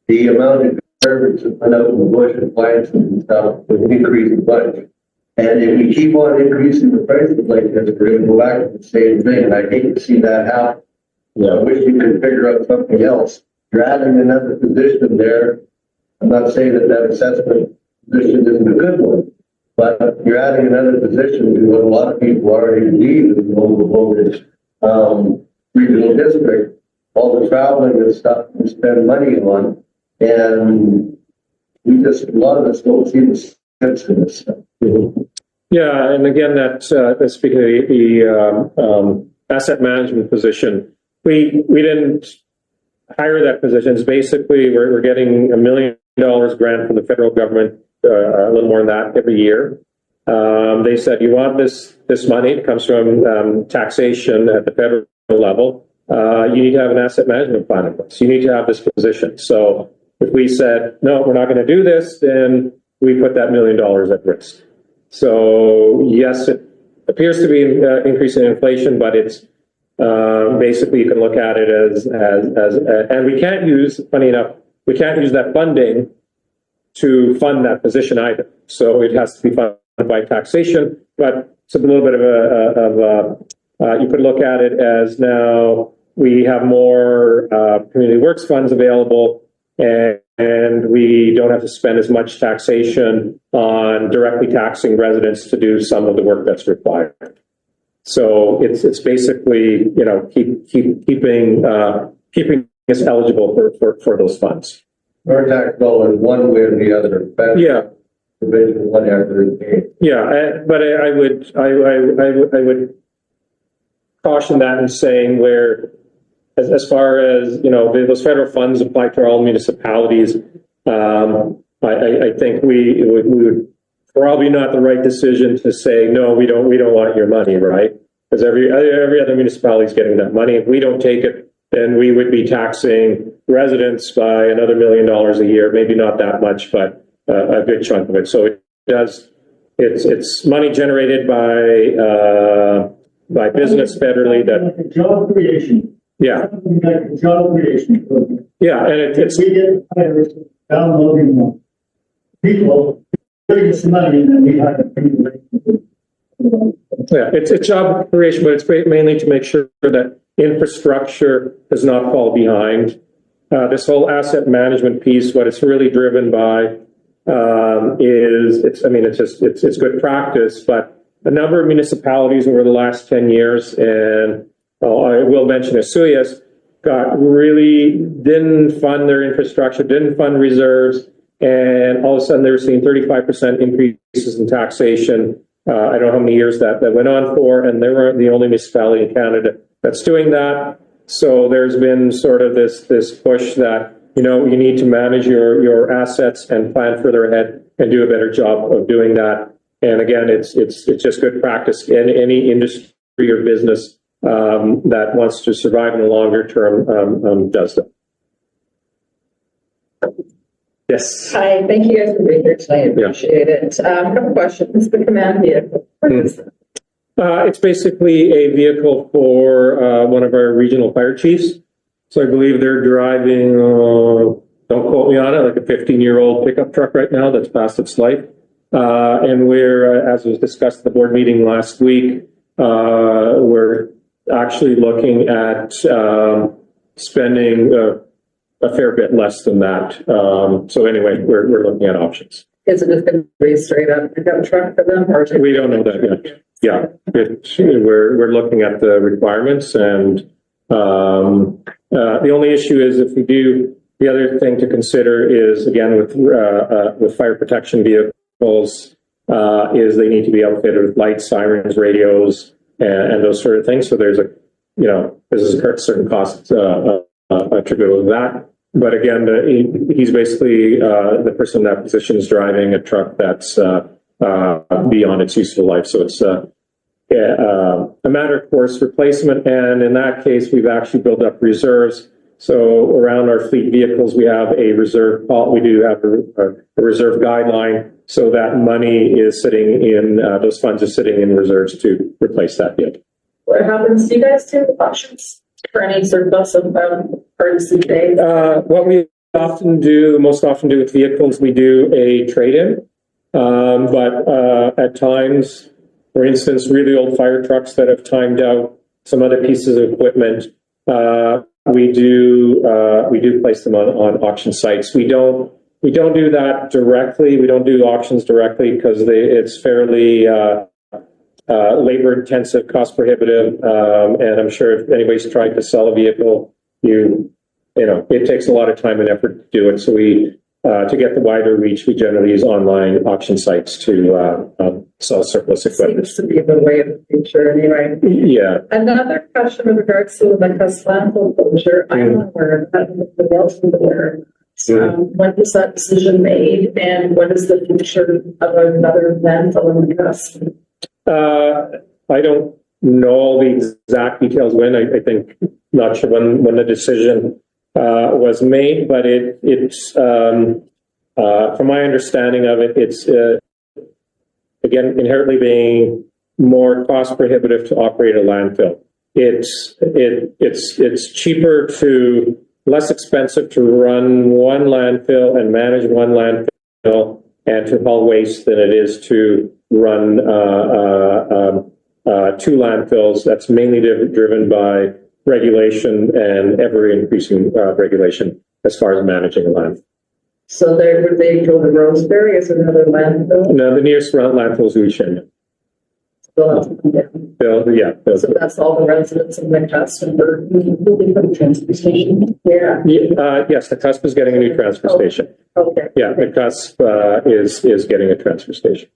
the amount of garbage that went out in the bush and plants and stuff would increase a bunch. And if we keep on increasing the prices like this, we're gonna go back to the same thing, and I hate to see that happen. I wish you could figure out something else. You're adding another position there. I'm not saying that that assessment position isn't a good one, but you're adding another position to what a lot of people already leave in the overloaded, regional district. All the traveling and stuff we spend money on, and we just, a lot of us don't see the sense in this stuff. Yeah, and again, that's speaking of the asset management position, we didn't hire that position. It's basically, we're getting $1 million grant from the federal government, a little more than that every year. They said, you want this money, it comes from taxation at the federal level. You need to have an asset management plan in place. You need to have this position. So if we said, no, we're not going to do this, then we put that $1 million at risk. So yes, it appears to be increasing inflation, but it's basically you can look at it as and we can't use, funny enough, we can't use that funding to fund that position either. So it has to be funded by taxation, but it's a little bit of you could look at it as now we have more community works funds available, and we don't have to spend as much taxation on directly taxing residents to do some of the work that's required. So it's basically, you know, keeping us eligible for those funds. Our tax dollars one way or the other. Yeah. Provision, whatever it is. Yeah, but I would caution that in saying where, as far as, you know, those federal funds apply to all municipalities, I think we would probably not the right decision to say, no, we don't want your money, right? Because every other municipality is getting that money. If we don't take it, then we would be taxing residents by another $1 million a year, maybe not that much, but a good chunk of it. So it's money generated by business federally that Job creation. Yeah. Like job creation program. Yeah, and it's We get hires downloading people, bring us money, and then we have to pay them. yeah, it's a job creation, but it's mainly to make sure that infrastructure does not fall behind. This whole asset management piece, what it's really driven by it's good practice, but a number of municipalities over the last 10 years, and I will mention Asuyas, didn't fund their infrastructure, didn't fund reserves, and all of a sudden they were seeing 35% increases in taxation. I don't know how many years that went on for, and they weren't the only municipality in Canada that's doing that. So there's been sort of this push that, you know, you need to manage your assets and plan further ahead and do a better job of doing that. And again, it's just good practice in any industry or business that wants to survive in the longer term does that. Yes. Hi, thank you guys for being here tonight. I appreciate it. A couple questions. The command vehicle. What is that? It's basically a vehicle for one of our regional fire chiefs. So I believe they're driving, don't quote me on it, like a 15-year-old pickup truck right now that's past its life. And we're, as was discussed at the board meeting last week, we're actually looking at spending a fair bit less than that. So anyway, we're looking at options. Is it just going to be straight up pickup truck for them? Or We don't know that yet. Yeah, we're looking at the requirements, and the only issue is if we do, the other thing to consider is, again, with fire protection vehicles, is they need to be outfitted with lights, sirens, radios, and those sort of things. So there's there's a certain cost attributable to that. But again, he's basically the person in that position is driving a truck that's beyond its useful life. So it's a matter of course replacement. And in that case, we've actually built up reserves. So around our fleet vehicles, we have a reserve. We do have a reserve guideline. So that money is sitting in those funds are sitting in reserves to replace that vehicle. what happens? Do you guys do options for any surplus of emergency days? What we most often do with vehicles, we do a trade-in. But at times, for instance, really old fire trucks that have timed out some other pieces of equipment, we do place them on auction sites. We don't do that directly. We don't do auctions directly because it's fairly labor intensive, cost prohibitive, and I'm sure if anybody's tried to sell a vehicle, it takes a lot of time and effort to do it. So we to get the wider reach, we generally use online auction sites to sell surplus equipment. Seems to be the way of the future anyway. Yeah. Another question with regards to the landfill closure, I'm not aware of that, the Bell's aware. When was that decision made and what is the future of another landfill in the cusp? I don't know all the exact details when. I think not sure when the decision was made, but it's from my understanding of it, it's again inherently being more cost prohibitive to operate a landfill. It's cheaper less expensive to run one landfill and manage one landfill and to haul waste than it is to run two landfills. That's mainly driven by regulation and ever increasing regulation as far as managing a landfill. So would they go to Roseberry as another landfill? No, the nearest landfill is Ushin. They'll have to come down. So that's all the residents of the cusp and we're moving from the transfer station. Yeah. Yes, the cusp is getting a new transfer station. Okay. Yeah, the cusp is getting a transfer station.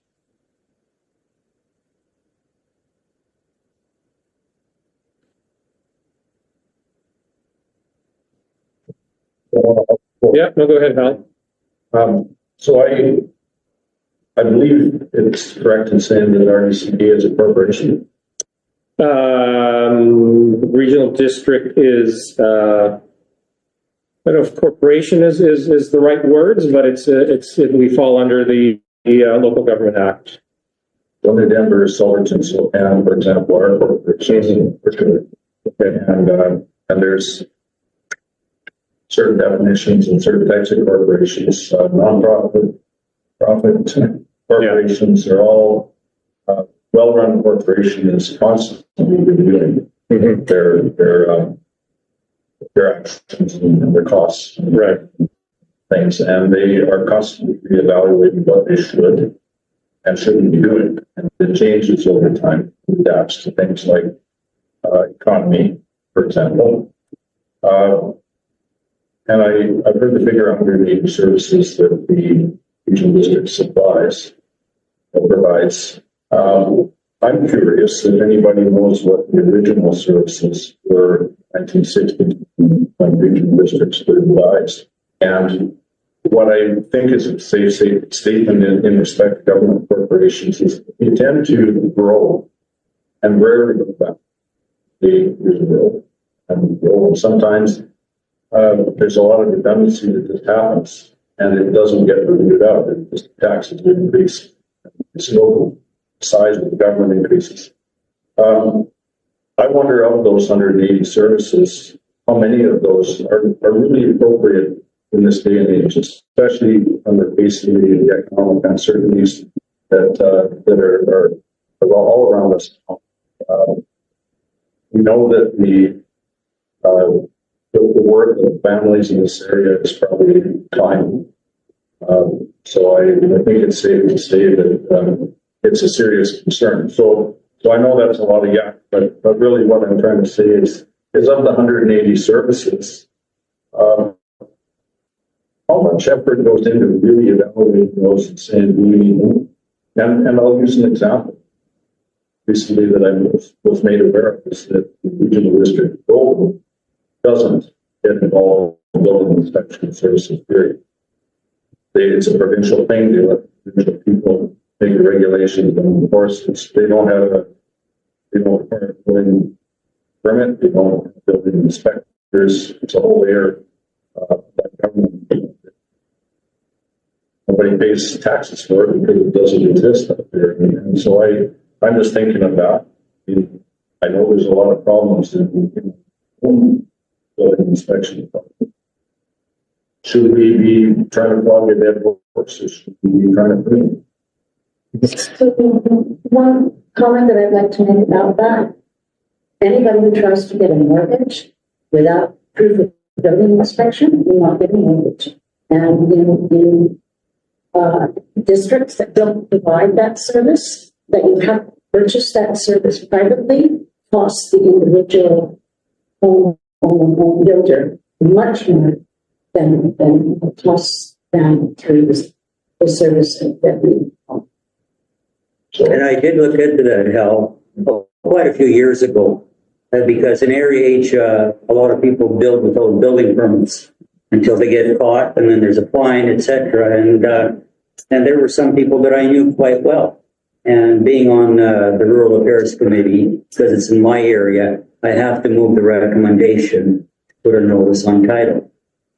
Yeah, no, go ahead, Hal. So I believe it's correct in saying that RDCD is a corporation. Regional district is, I don't know if corporation is the right words, but we fall under the Local Government Act. One in Denver, Silverton, Silverton, for example, are corporations for sure. Okay, and there's certain definitions and certain types of corporations, nonprofit, profit corporations are all well-run corporations constantly reviewing their actions and their costs, Right. things, and they are constantly reevaluating what they should and shouldn't be doing, and it changes over time, adapts to things like economy, for example. And I've heard the figure 180 services that the regional district supplies or provides. I'm curious if anybody knows what the original services were in 1960 when regional districts were devised. And what I think is a safe statement in respect to government corporations is they tend to grow and rarely go back. They grow and grow, and sometimes there's a lot of redundancy that just happens and it doesn't get reviewed out. It just taxes increase. It's no size of the government increases. I wonder of those 180 services, how many of those are really appropriate in this day and age, especially under facing the economic uncertainties that are all around us. We know that the work of families in this area is probably declining. So I think it's safe to say that it's a serious concern. So I know that's a lot of yak, but really what I'm trying to say is of the 180 services, how much effort goes into really evaluating those and saying, do we need them? And I'll use an example recently that I was made aware of is that the regional district goal doesn't get involved in building inspection services, period. It's a provincial thing. They let provincial people make the regulations and enforce it. They don't require a building permit. They don't have building inspectors. It's a whole layer that government. Nobody pays taxes for it because it doesn't exist up there. And so I'm just thinking of that. I know there's a lot of problems in building inspection. Should we be trying to flog a dead horse, or should we be trying to So one comment that I'd like to make about that, anybody who tries to get a mortgage without proof of building inspection will not get a mortgage. And in districts that don't provide that service, that you have to purchase that service privately, costs the individual home builder much more than it costs them through the service that we offer. And I did look into that, Hal, quite a few years ago, because in Area H, a lot of people build without building permits until they get caught, and then there's a fine, etc. And there were some people that I knew quite well. And being on the Rural Affairs Committee, because it's in my area, I have to move the recommendation, put a notice on title.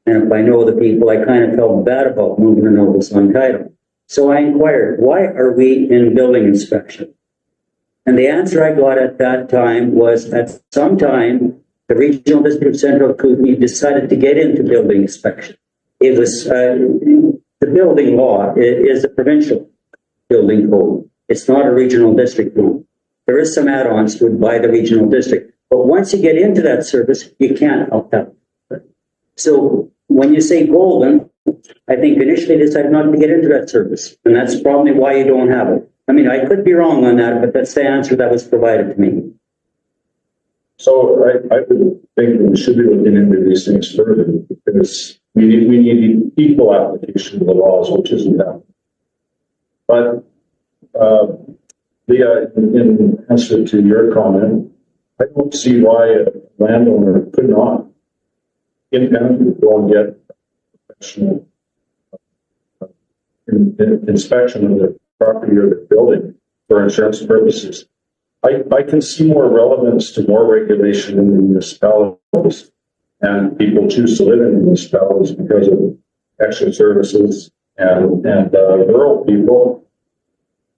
And if I know the people, I kind of felt bad about moving a notice on title. So I inquired, why are we in building inspection? And the answer I got at that time was, at some time, the Regional District of Central Kootenai decided to get into building inspection. It was, the building law is a provincial building code. It's not a regional district code. There is some add-ons to it by the regional district. But once you get into that service, you can't opt out. So when you say golden, I think initially they decided not to get into that service. And that's probably why you don't have it. I mean, I could be wrong on that, but that's the answer that was provided to me. So I would think we should be looking into these things further, because we need equal application of the laws, which isn't happening. But Leah, in answer to your comment, I don't see why a landowner could not independently go and get professional inspection of their property or their building for insurance purposes. I can see more relevance to more regulation in the municipalities, and people choose to live in municipalities because of extra services, and rural people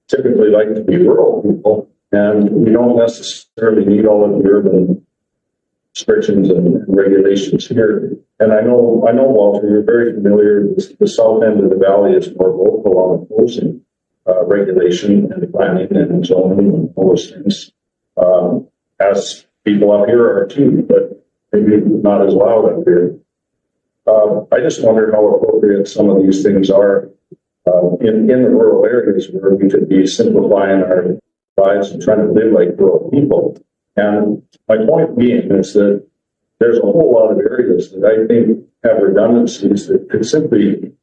typically like to be rural people, and we don't necessarily need all of the urban restrictions and regulations here. And I know, Walter, you're very familiar with the south end of the valley is more vocal on opposing regulation and planning and zoning and all those things, as people up here are too, but maybe not as loud up here. I just wonder how appropriate some of these things are in the rural areas where we could be simplifying our lives and trying to live like rural people. And my point being is that there's a whole lot of areas that I think have redundancies that could simply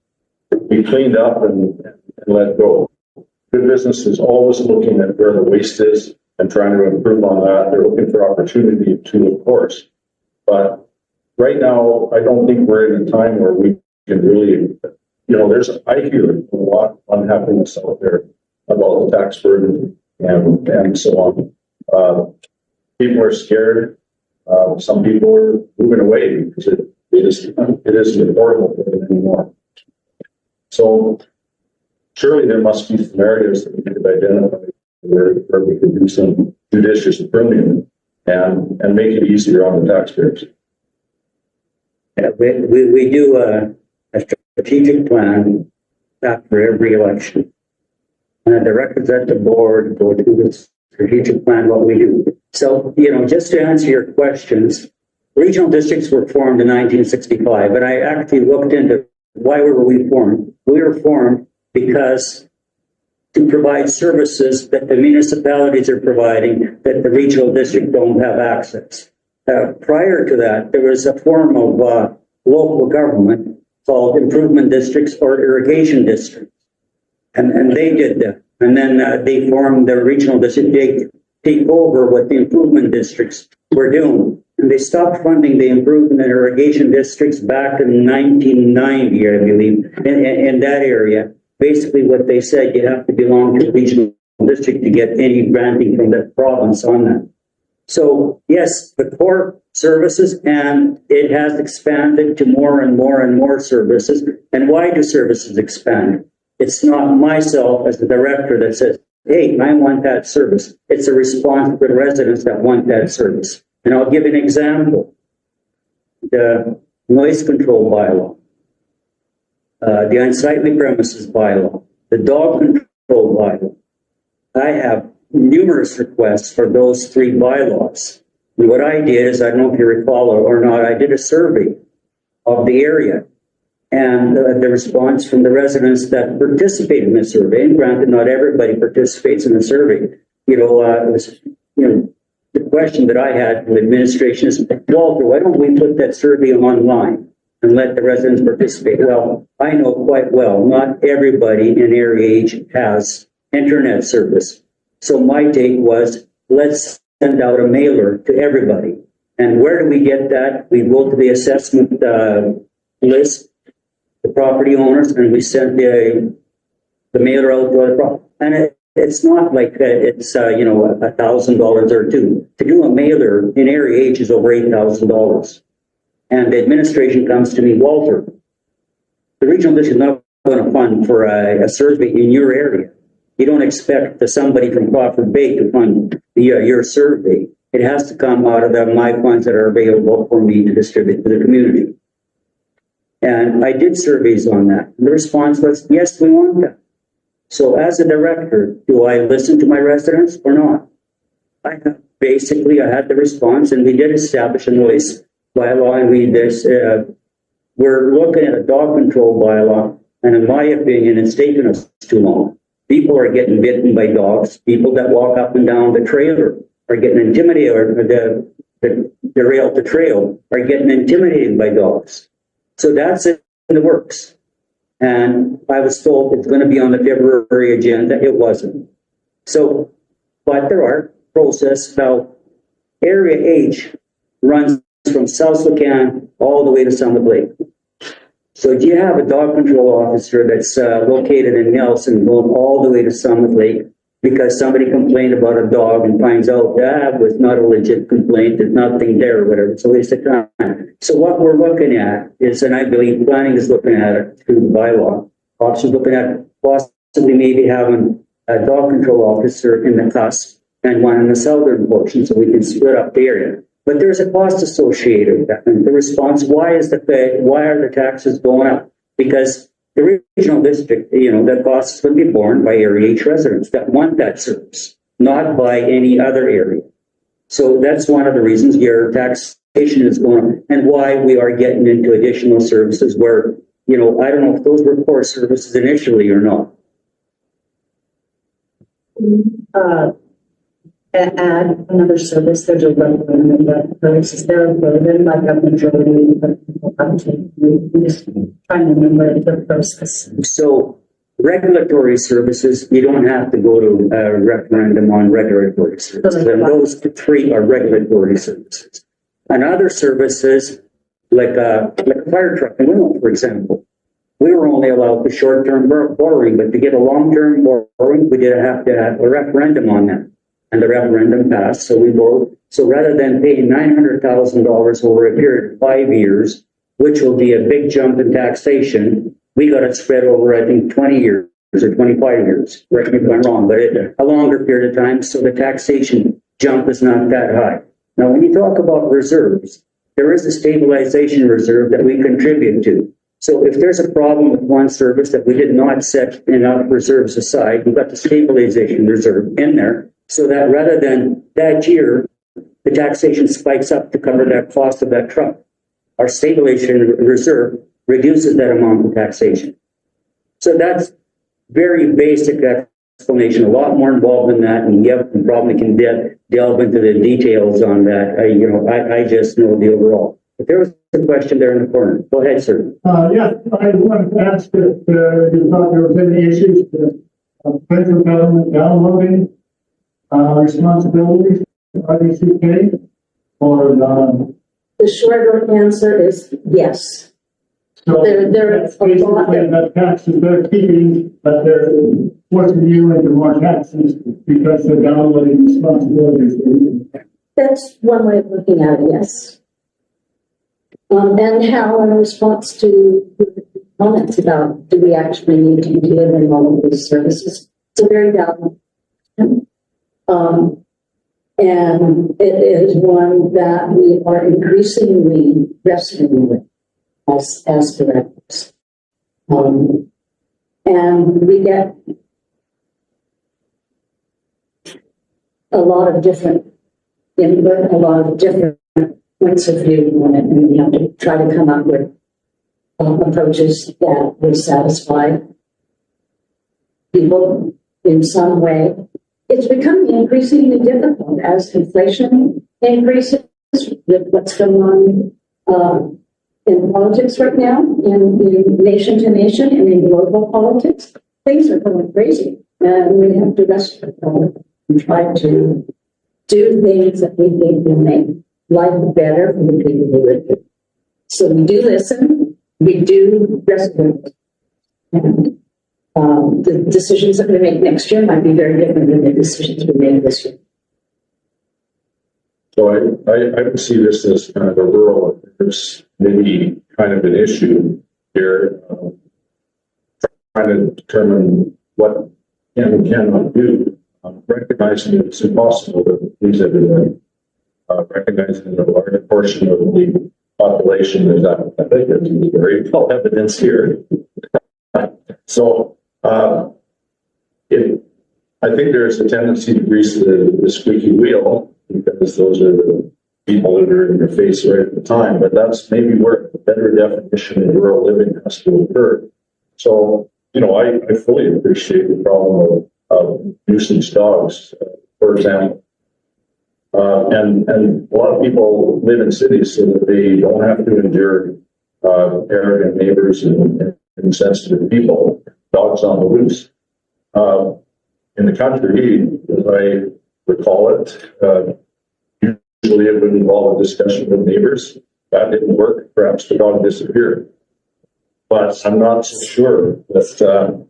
be cleaned up and let go. Good business is always looking at where the waste is and trying to improve on that. They're looking for opportunity too, of course. But right now, I don't think we're in a time where we can really, I hear a lot of unhappiness out there about the tax burden and so on. People are scared. Some people are moving away because it isn't affordable for them anymore. So surely there must be some areas that we could identify where we could do some judicious pruning and make it easier on the taxpayers. Yeah, we do a strategic plan after every election. And the representative board go through this strategic plan, what we do. So, just to answer your questions, regional districts were formed in 1965, and I actually looked into why were we formed. We were formed because to provide services that the municipalities are providing that the regional district don't have access. Prior to that, there was a form of local government called improvement districts or irrigation districts. And they did that. And then they formed the regional district. They take over what the improvement districts were doing. And they stopped funding the improvement and irrigation districts back in 1990, I believe, in that area. Basically what they said, you have to belong to a regional district to get any granting from that province on that. So yes, the core services, and it has expanded to more and more and more services. And why do services expand? It's not myself as the director that says, hey, I want that service. It's a response to the residents that want that service. And I'll give an example. The noise control bylaw, the unsightly premises bylaw, the dog control bylaw, I have numerous requests for those three bylaws. And what I did is, I don't know if you recall or not, I did a survey of the area. And the response from the residents that participated in the survey, and granted, not everybody participates in the survey. It was, the question that I had from the administration is, Walter, why don't we put that survey online and let the residents participate? Well, I know quite well, not everybody in Area H has internet service. So my take was, let's send out a mailer to everybody. And where do we get that? We go to the assessment list, the property owners, and we sent the mailer out to the property. And it's not like it's $1,000 or two. To do a mailer in Area H is over $8,000. And the administration comes to me, Walter, the regional district is not going to fund for a survey in your area. You don't expect somebody from Crawford Bay to fund your survey. It has to come out of my funds that are available for me to distribute to the community. And I did surveys on that. And the response was, yes, we want that. So as a director, do I listen to my residents or not? I had the response, and we did establish a noise bylaw, and we're looking at a dog control bylaw, and in my opinion, it's taken us too long. People are getting bitten by dogs. People that walk up and down the trailer are getting intimidated, or the rail to trail are getting intimidated by dogs. So that's in the works. And I was told it's going to be on the February agenda. It wasn't. So, but there are processes. Now, Area H runs from South Spokane all the way to Summit Lake. So do you have a dog control officer that's located in Nelson going all the way to Summit Lake because somebody complained about a dog and finds out that was not a legit complaint, there's nothing there or whatever, it's a waste of time. So what we're looking at is, and I believe planning is looking at it through the bylaw, officers looking at possibly maybe having a dog control officer in the cusp and one in the southern portion so we can split up the area. But there's a cost associated with that. And the response, why are the taxes going up? Because the regional district, the cost is going to be borne by Area H residents that want that service, not by any other area. So that's one of the reasons your taxation is going up, and why we are getting into additional services where, I don't know if those were core services initially or not. Add another service, there's a recommendation that services there, but then like a majority of people have to, we just trying to remember the process. So regulatory services, you don't have to go to a referendum on regulatory services. And those three are regulatory services. And other services, like a fire truck in Winlow, for example, we were only allowed the short-term borrowing, but to get a long-term borrowing, we did have to have a referendum on that. And the referendum passed, so we borrowed. So rather than paying $900,000 over a period of 5 years, which will be a big jump in taxation, we got it spread over, I think, 20 years or 25 years. Correct me if I'm wrong, but a longer period of time, so the taxation jump is not that high. Now, when you talk about reserves, there is a stabilization reserve that we contribute to. So if there's a problem with one service that we did not set enough reserves aside, we've got the stabilization reserve in there, so that rather than that year, the taxation spikes up to cover that cost of that truck. Our stabilization reserve reduces that amount of taxation. So that's very basic explanation, a lot more involved than that, and you probably can delve into the details on that. I just know the overall. But there was a question there in the corner. Go ahead, sir. Yeah, I wanted to ask if you thought there was any issues with federal government downloading responsibilities for RDCK or The short answer is yes. so There is that's basically the taxes they're keeping, but they're forcing you into more taxes because they're downloading responsibilities. That's one way of looking at it, yes. And how, in response to comments about do we actually need to be delivering all of these services, it's a very valid question. And it is one that we are increasingly wrestling with as directors. And we get a lot of different input, a lot of different points of view on it, and we have to try to come up with approaches that would satisfy people in some way. It's becoming increasingly difficult as inflation increases with what's going on in politics right now, in nation to nation and in global politics. Things are going crazy, and we have to rest and try to do things that we think will make life better for the people who live here. So we do listen, we do respond, and the decisions that we make next year might be very different than the decisions we made this year. So I would see this as kind of a rural affairs, maybe kind of an issue here, trying to determine what can and cannot do, recognizing that it's impossible to please everyone, recognizing that a large portion of the population is apathetic, as is very well evidenced here. So I think there's a tendency to grease the squeaky wheel, because those are the people that are in your face right at the time, but that's maybe where the better definition of rural living has to occur. So, you know, I fully appreciate the problem of nuisance dogs, for example. And a lot of people live in cities so that they don't have to endure arrogant neighbors and insensitive people, dogs on the loose. In the country, as I recall it, usually it would involve a discussion with neighbors. That didn't work. Perhaps the dog disappeared. But I'm not so sure that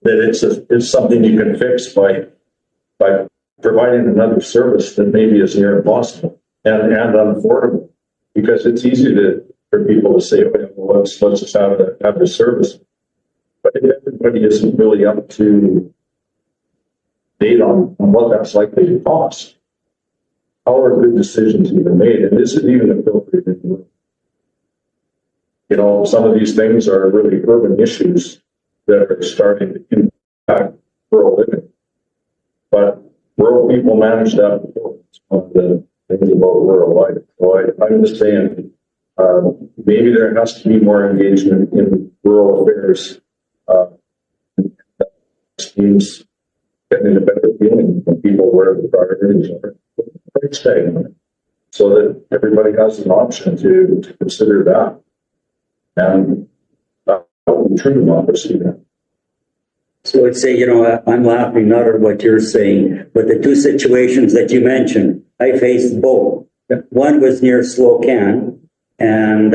it's something you can fix by providing another service that maybe is near impossible and unaffordable. Because it's easy for people to say, okay, well, let's just have the service. But if everybody isn't really up to date on what that's likely to cost, how are good decisions even made? And is it even appropriate? You know, some of these things are really urban issues that are starting to impact rural living. But rural people manage that before. It's one of the things about rural life. So I'm just saying, maybe there has to be more engagement in rural affairs. That seems getting a better feeling from people where the priorities are quite stagnant, so that everybody has an option to consider that. And that would be true democracy then. So I'd say, you know, I'm laughing not at what you're saying, but the two situations that you mentioned, I faced both. One was near Slocan, and,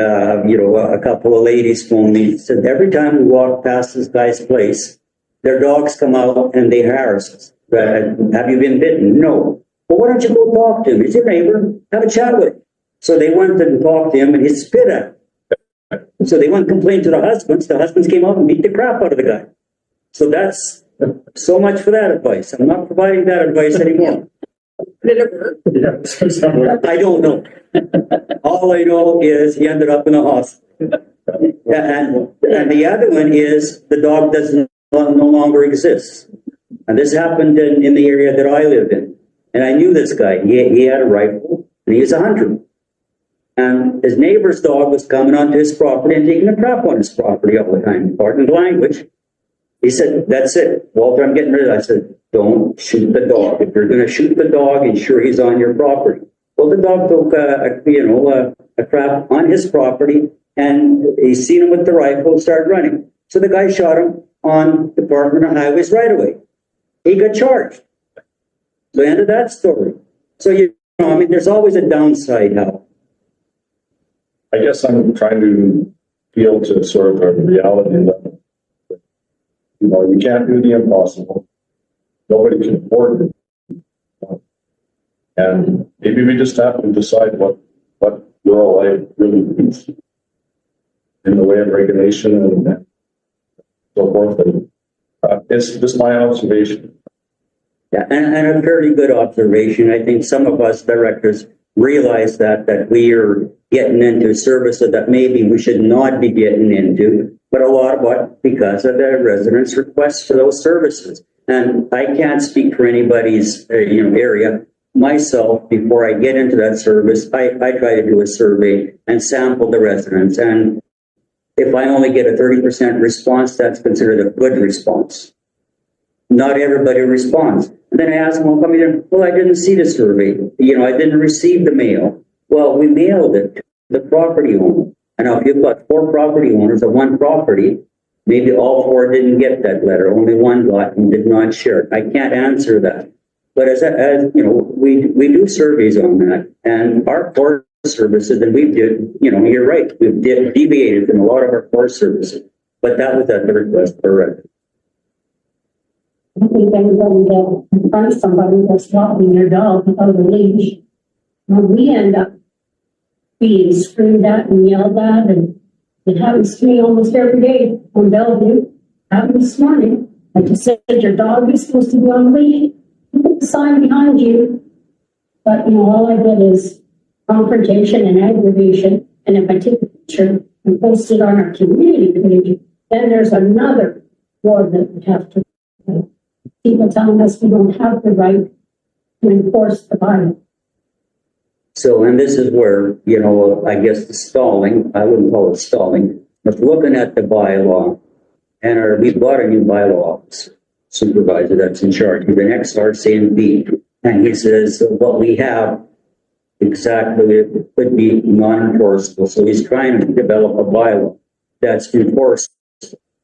you know, a couple of ladies phoned me and said, every time we walk past this guy's place, their dogs come out and they harass us. Have you been bitten? No. Well, why don't you go talk to him? He's your neighbor. Have a chat with him. So they went and talked to him, and he spit at him. So they went and complained to the husbands. The husbands came out and beat the crap out of the guy. So that's so much for that advice. I'm not providing that advice anymore. Did it work? I don't know. All I know is he ended up in the hospital. And the other one is the dog no longer exists. And this happened in the area that I live in. And I knew this guy. He had a rifle, and he was a hunter. And his neighbor's dog was coming onto his property and taking a crap on his property all the time. Pardon the language. He said, that's it. Walter, I'm getting rid of it. I said, don't shoot the dog. If you're going to shoot the dog, ensure he's on your property. Well, the dog took a crap on his property, and he seen him with the rifle and started running. So the guy shot him on Department of Highways right away. He got charged. So end of that story. So, you know, I mean, there's always a downside now. I guess I'm trying to appeal to sort of a reality level. You know, you can't do the impossible. Nobody can afford it. And maybe we just have to decide what rural life really means in the way of regulation and so forth. And, it's just my observation. Yeah, and a fairly good observation. I think some of us directors realize that we are getting into services that maybe we should not be getting into, but a lot of what because of the residents' requests for those services. And I can't speak for anybody's, area. Myself, before I get into that service, I try to do a survey and sample the residents. And if I only get a 30% response, that's considered a good response. Not everybody responds. And then I ask them, well, come here. Well, I didn't see the survey. I didn't receive the mail. Well, we mailed it to the property owner. And now if you've got 4 property owners of one property, maybe all 4 didn't get that letter. Only 1 got and did not share it. I can't answer that. But as we do surveys on that, and our core services, and we did, you're right, we've deviated from a lot of our core services, but that was at the request of our residents. I think everybody that confronts somebody that's walking their dog without a leash, we end up being screamed at and yelled at, and it happens to me almost every day on Bellevue. Happened this morning. I just said your dog is supposed to be on a leash. Put the sign behind you. But all I get is confrontation and aggravation. And if I take a picture and post it on our community page, then there's another war that we have to. People telling us we don't have the right to enforce the bylaw. So, and this is where, I guess the stalling, I wouldn't call it stalling, but looking at the bylaw, and we've got a new bylaw officer, supervisor that's in charge. He's an ex-RCMP, and he says what we have exactly could be non-enforceable. So he's trying to develop a bylaw that's enforceable.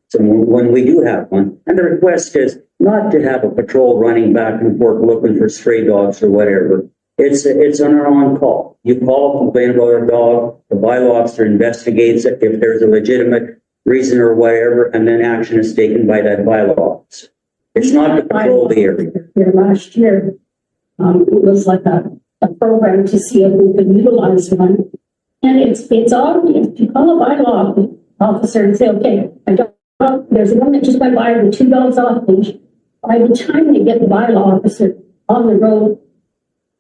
So when we do have one, and the request is not to have a patrol running back and forth looking for stray dogs or whatever. It's on our own call. You call, complain about a dog, the bylaw officer investigates it if there's a legitimate reason or whatever, and then action is taken by that bylaw officer. It's not to patrol the area. Here last year, it was like a program to see if we could utilize one. And it's obvious. You call a bylaw officer and say, okay, there's one that just went by with 2 dogs off leash. By the time they get the bylaw officer on the road,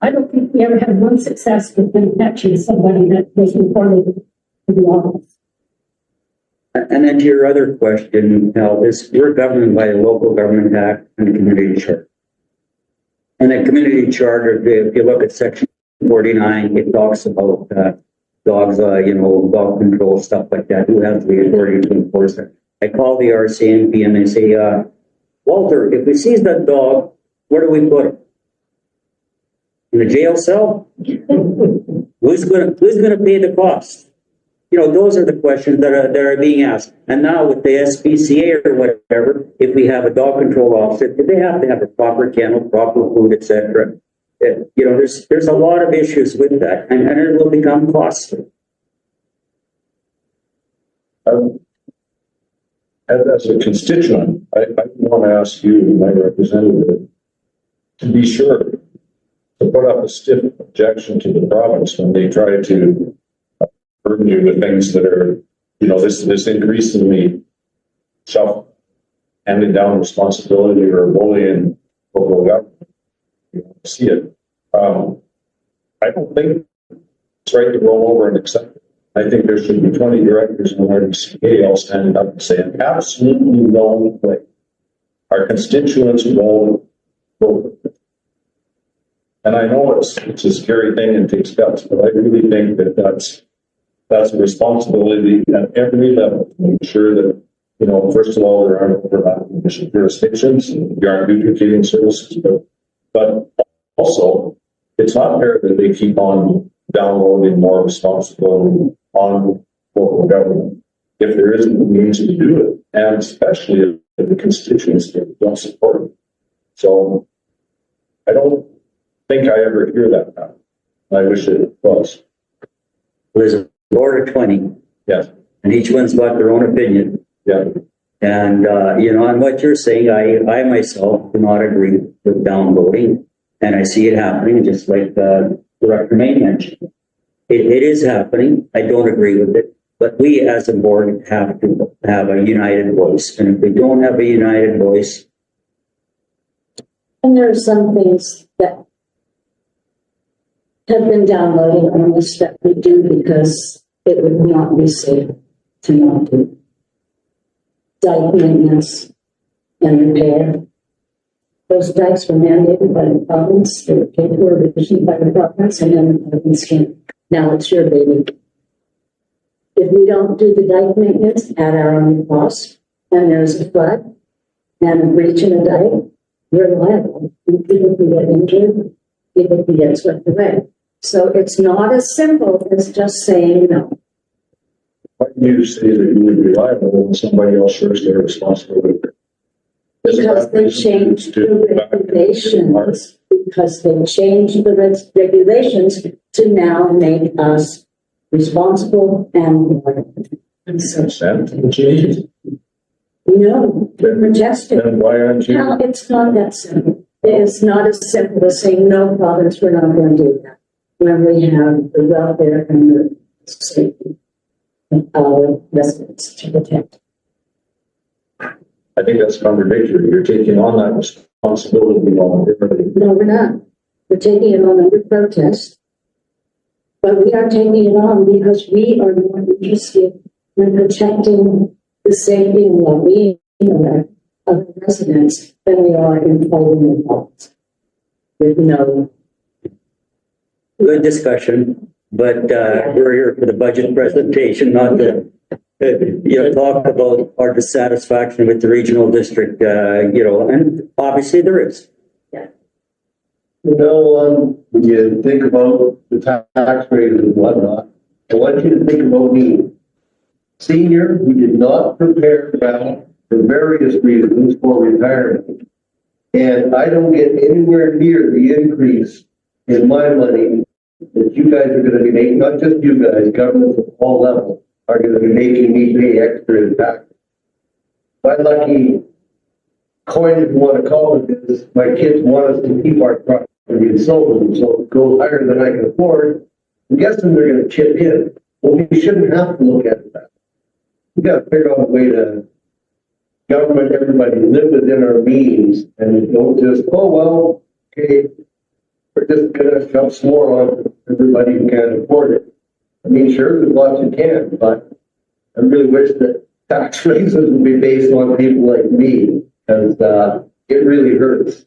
I don't think we ever had one success with them catching somebody that was reported to the office. And then to your other question, Al, is we're governed by the Local Government Act and the Community Charter. And the Community Charter, if you look at section 49, it talks about dogs, dog control, stuff like that. Who has the authority to enforce it? I call the RCMP and they say, Walter, if we seize that dog, where do we put him? In the jail cell? Who's gonna pay the cost? Those are the questions that are being asked. And now with the SPCA or whatever, if we have a dog control officer, they have to have a proper kennel, proper food, etc. There's a lot of issues with that, and it will become costly. As a constituent, I want to ask you, my representative, to be sure to put up a stiff objection to the province when they try to burden you with things that are, this increasingly self-handed down responsibility or bullying local government. See it. I don't think it's right to roll over and accept it. I think there should be 20 directors in our RCA all standing up and saying, absolutely no way. Our constituents won't vote with it. And I know it's a scary thing and takes guts, but I really think that that's a responsibility at every level to make sure that, first of all, there aren't overlapping jurisdictions, you aren't duplicating services, but also it's not fair that they keep on downloading more responsibility on local government if there isn't the means to do it, and especially if the constituents don't support it. So I don't think I ever hear that now. I wish it was. There's a board of 20. Yes. And each one's got their own opinion. Yeah. And, on what you're saying, I myself do not agree with downloading. And I see it happening, just like Director May mentioned. It is happening. I don't agree with it. But we as a board have to have a united voice. And if we don't have a united voice. And there are some things that have been downloaded on this that we do because it would not be safe to not do. Dike maintenance and repair. Those dikes were mandated by the province, they were paid for originally by the province, and then the province came. Now it's your baby. If we don't do the dike maintenance at our own cost, and there's a flood and a breach in a dike, you're liable. People can get injured, people can get swept away. So it's not as simple as just saying no. Why do you say that you would be liable when somebody else shares their responsibility? Because they changed the regulations, because they changed the regulations to now make us responsible and liable. Consent? No, we're majestic. Then why aren't you? No, it's not that simple. It is not as simple as saying, no, province, we're not going to do that. When we have the welfare and the safety of our residents to protect. I think that's contradictory. You're taking on that responsibility voluntarily. No, we're not. We're taking it on under protest. But we are taking it on because we are more interested in protecting the safety and well-being of our residents than we are in fighting the problems. With no. Good discussion, but we're here for the budget presentation, not the, talk about our dissatisfaction with the regional district, and obviously there is. When you think about the tax rate and whatnot, I want you to think about me. Senior who did not prepare well for various reasons for retirement. And I don't get anywhere near the increase in my money that you guys are gonna be making, not just you guys, governments of all levels are gonna be making me pay extra in tax. My lucky coin, if you wanna call it, is my kids want us to keep our property in Silverton, so it goes higher than I can afford. I'm guessing they're gonna chip in. Well, we shouldn't have to look at that. We gotta figure out a way to government everybody live within our means and don't just, oh, well, okay, we're just gonna shove some more on everybody who can't afford it. I mean, sure, there's lots you can, but I really wish that tax raises would be based on people like me, because it really hurts.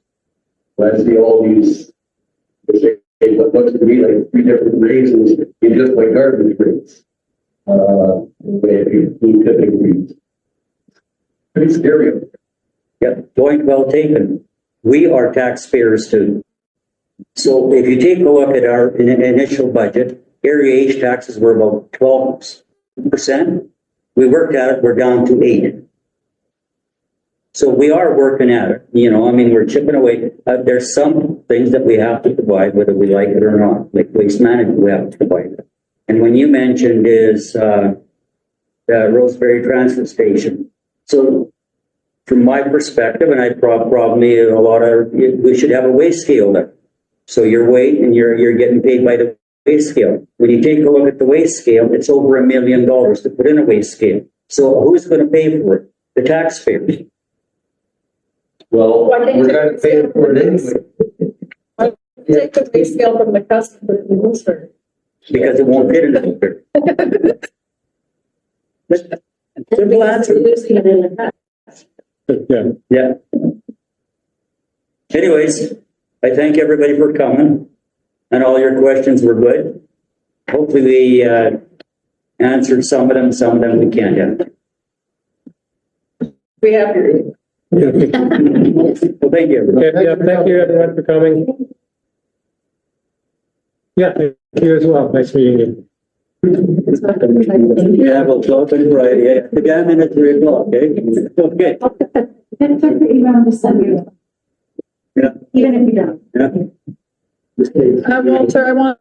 When I see all these, what looks to me like 3 different raises in just my garbage rates. If you typically read. Pretty scary. Yeah, point well taken. We are taxpayers too. So if you take a look at our initial budget, area H taxes were about 12%. We worked at it, we're down to 8%. So we are working at it, we're chipping away. There's some things that we have to provide, whether we like it or not, like waste management, we have to provide it. And when you mentioned is the Roseberry Transfer Station. So from my perspective, and I probably we should have a waste scale there. So your weight and you're getting paid by the waste scale. When you take a look at the waste scale, it's over $1 million to put in a waste scale. So who's going to pay for it? The taxpayers. Well, Why can't you we're take gonna the pay scale for it anyway. Take the pay scale from the customer in Worcester. Because it won't fit in the simple answer. We're losing it in the past. Yeah. Anyways, I thank everybody for coming, and all your questions were good. Hopefully we answered some of them we can't answer. We have your. Well, thank you. Okay, yeah, thank you everyone for coming. Yeah, thank you as well. Nice meeting you. Yeah, we'll talk on Friday. Again at 3 o'clock, eh? Okay. Then put the email to send you. Yeah. Even if you don't. Yeah. Walter, I want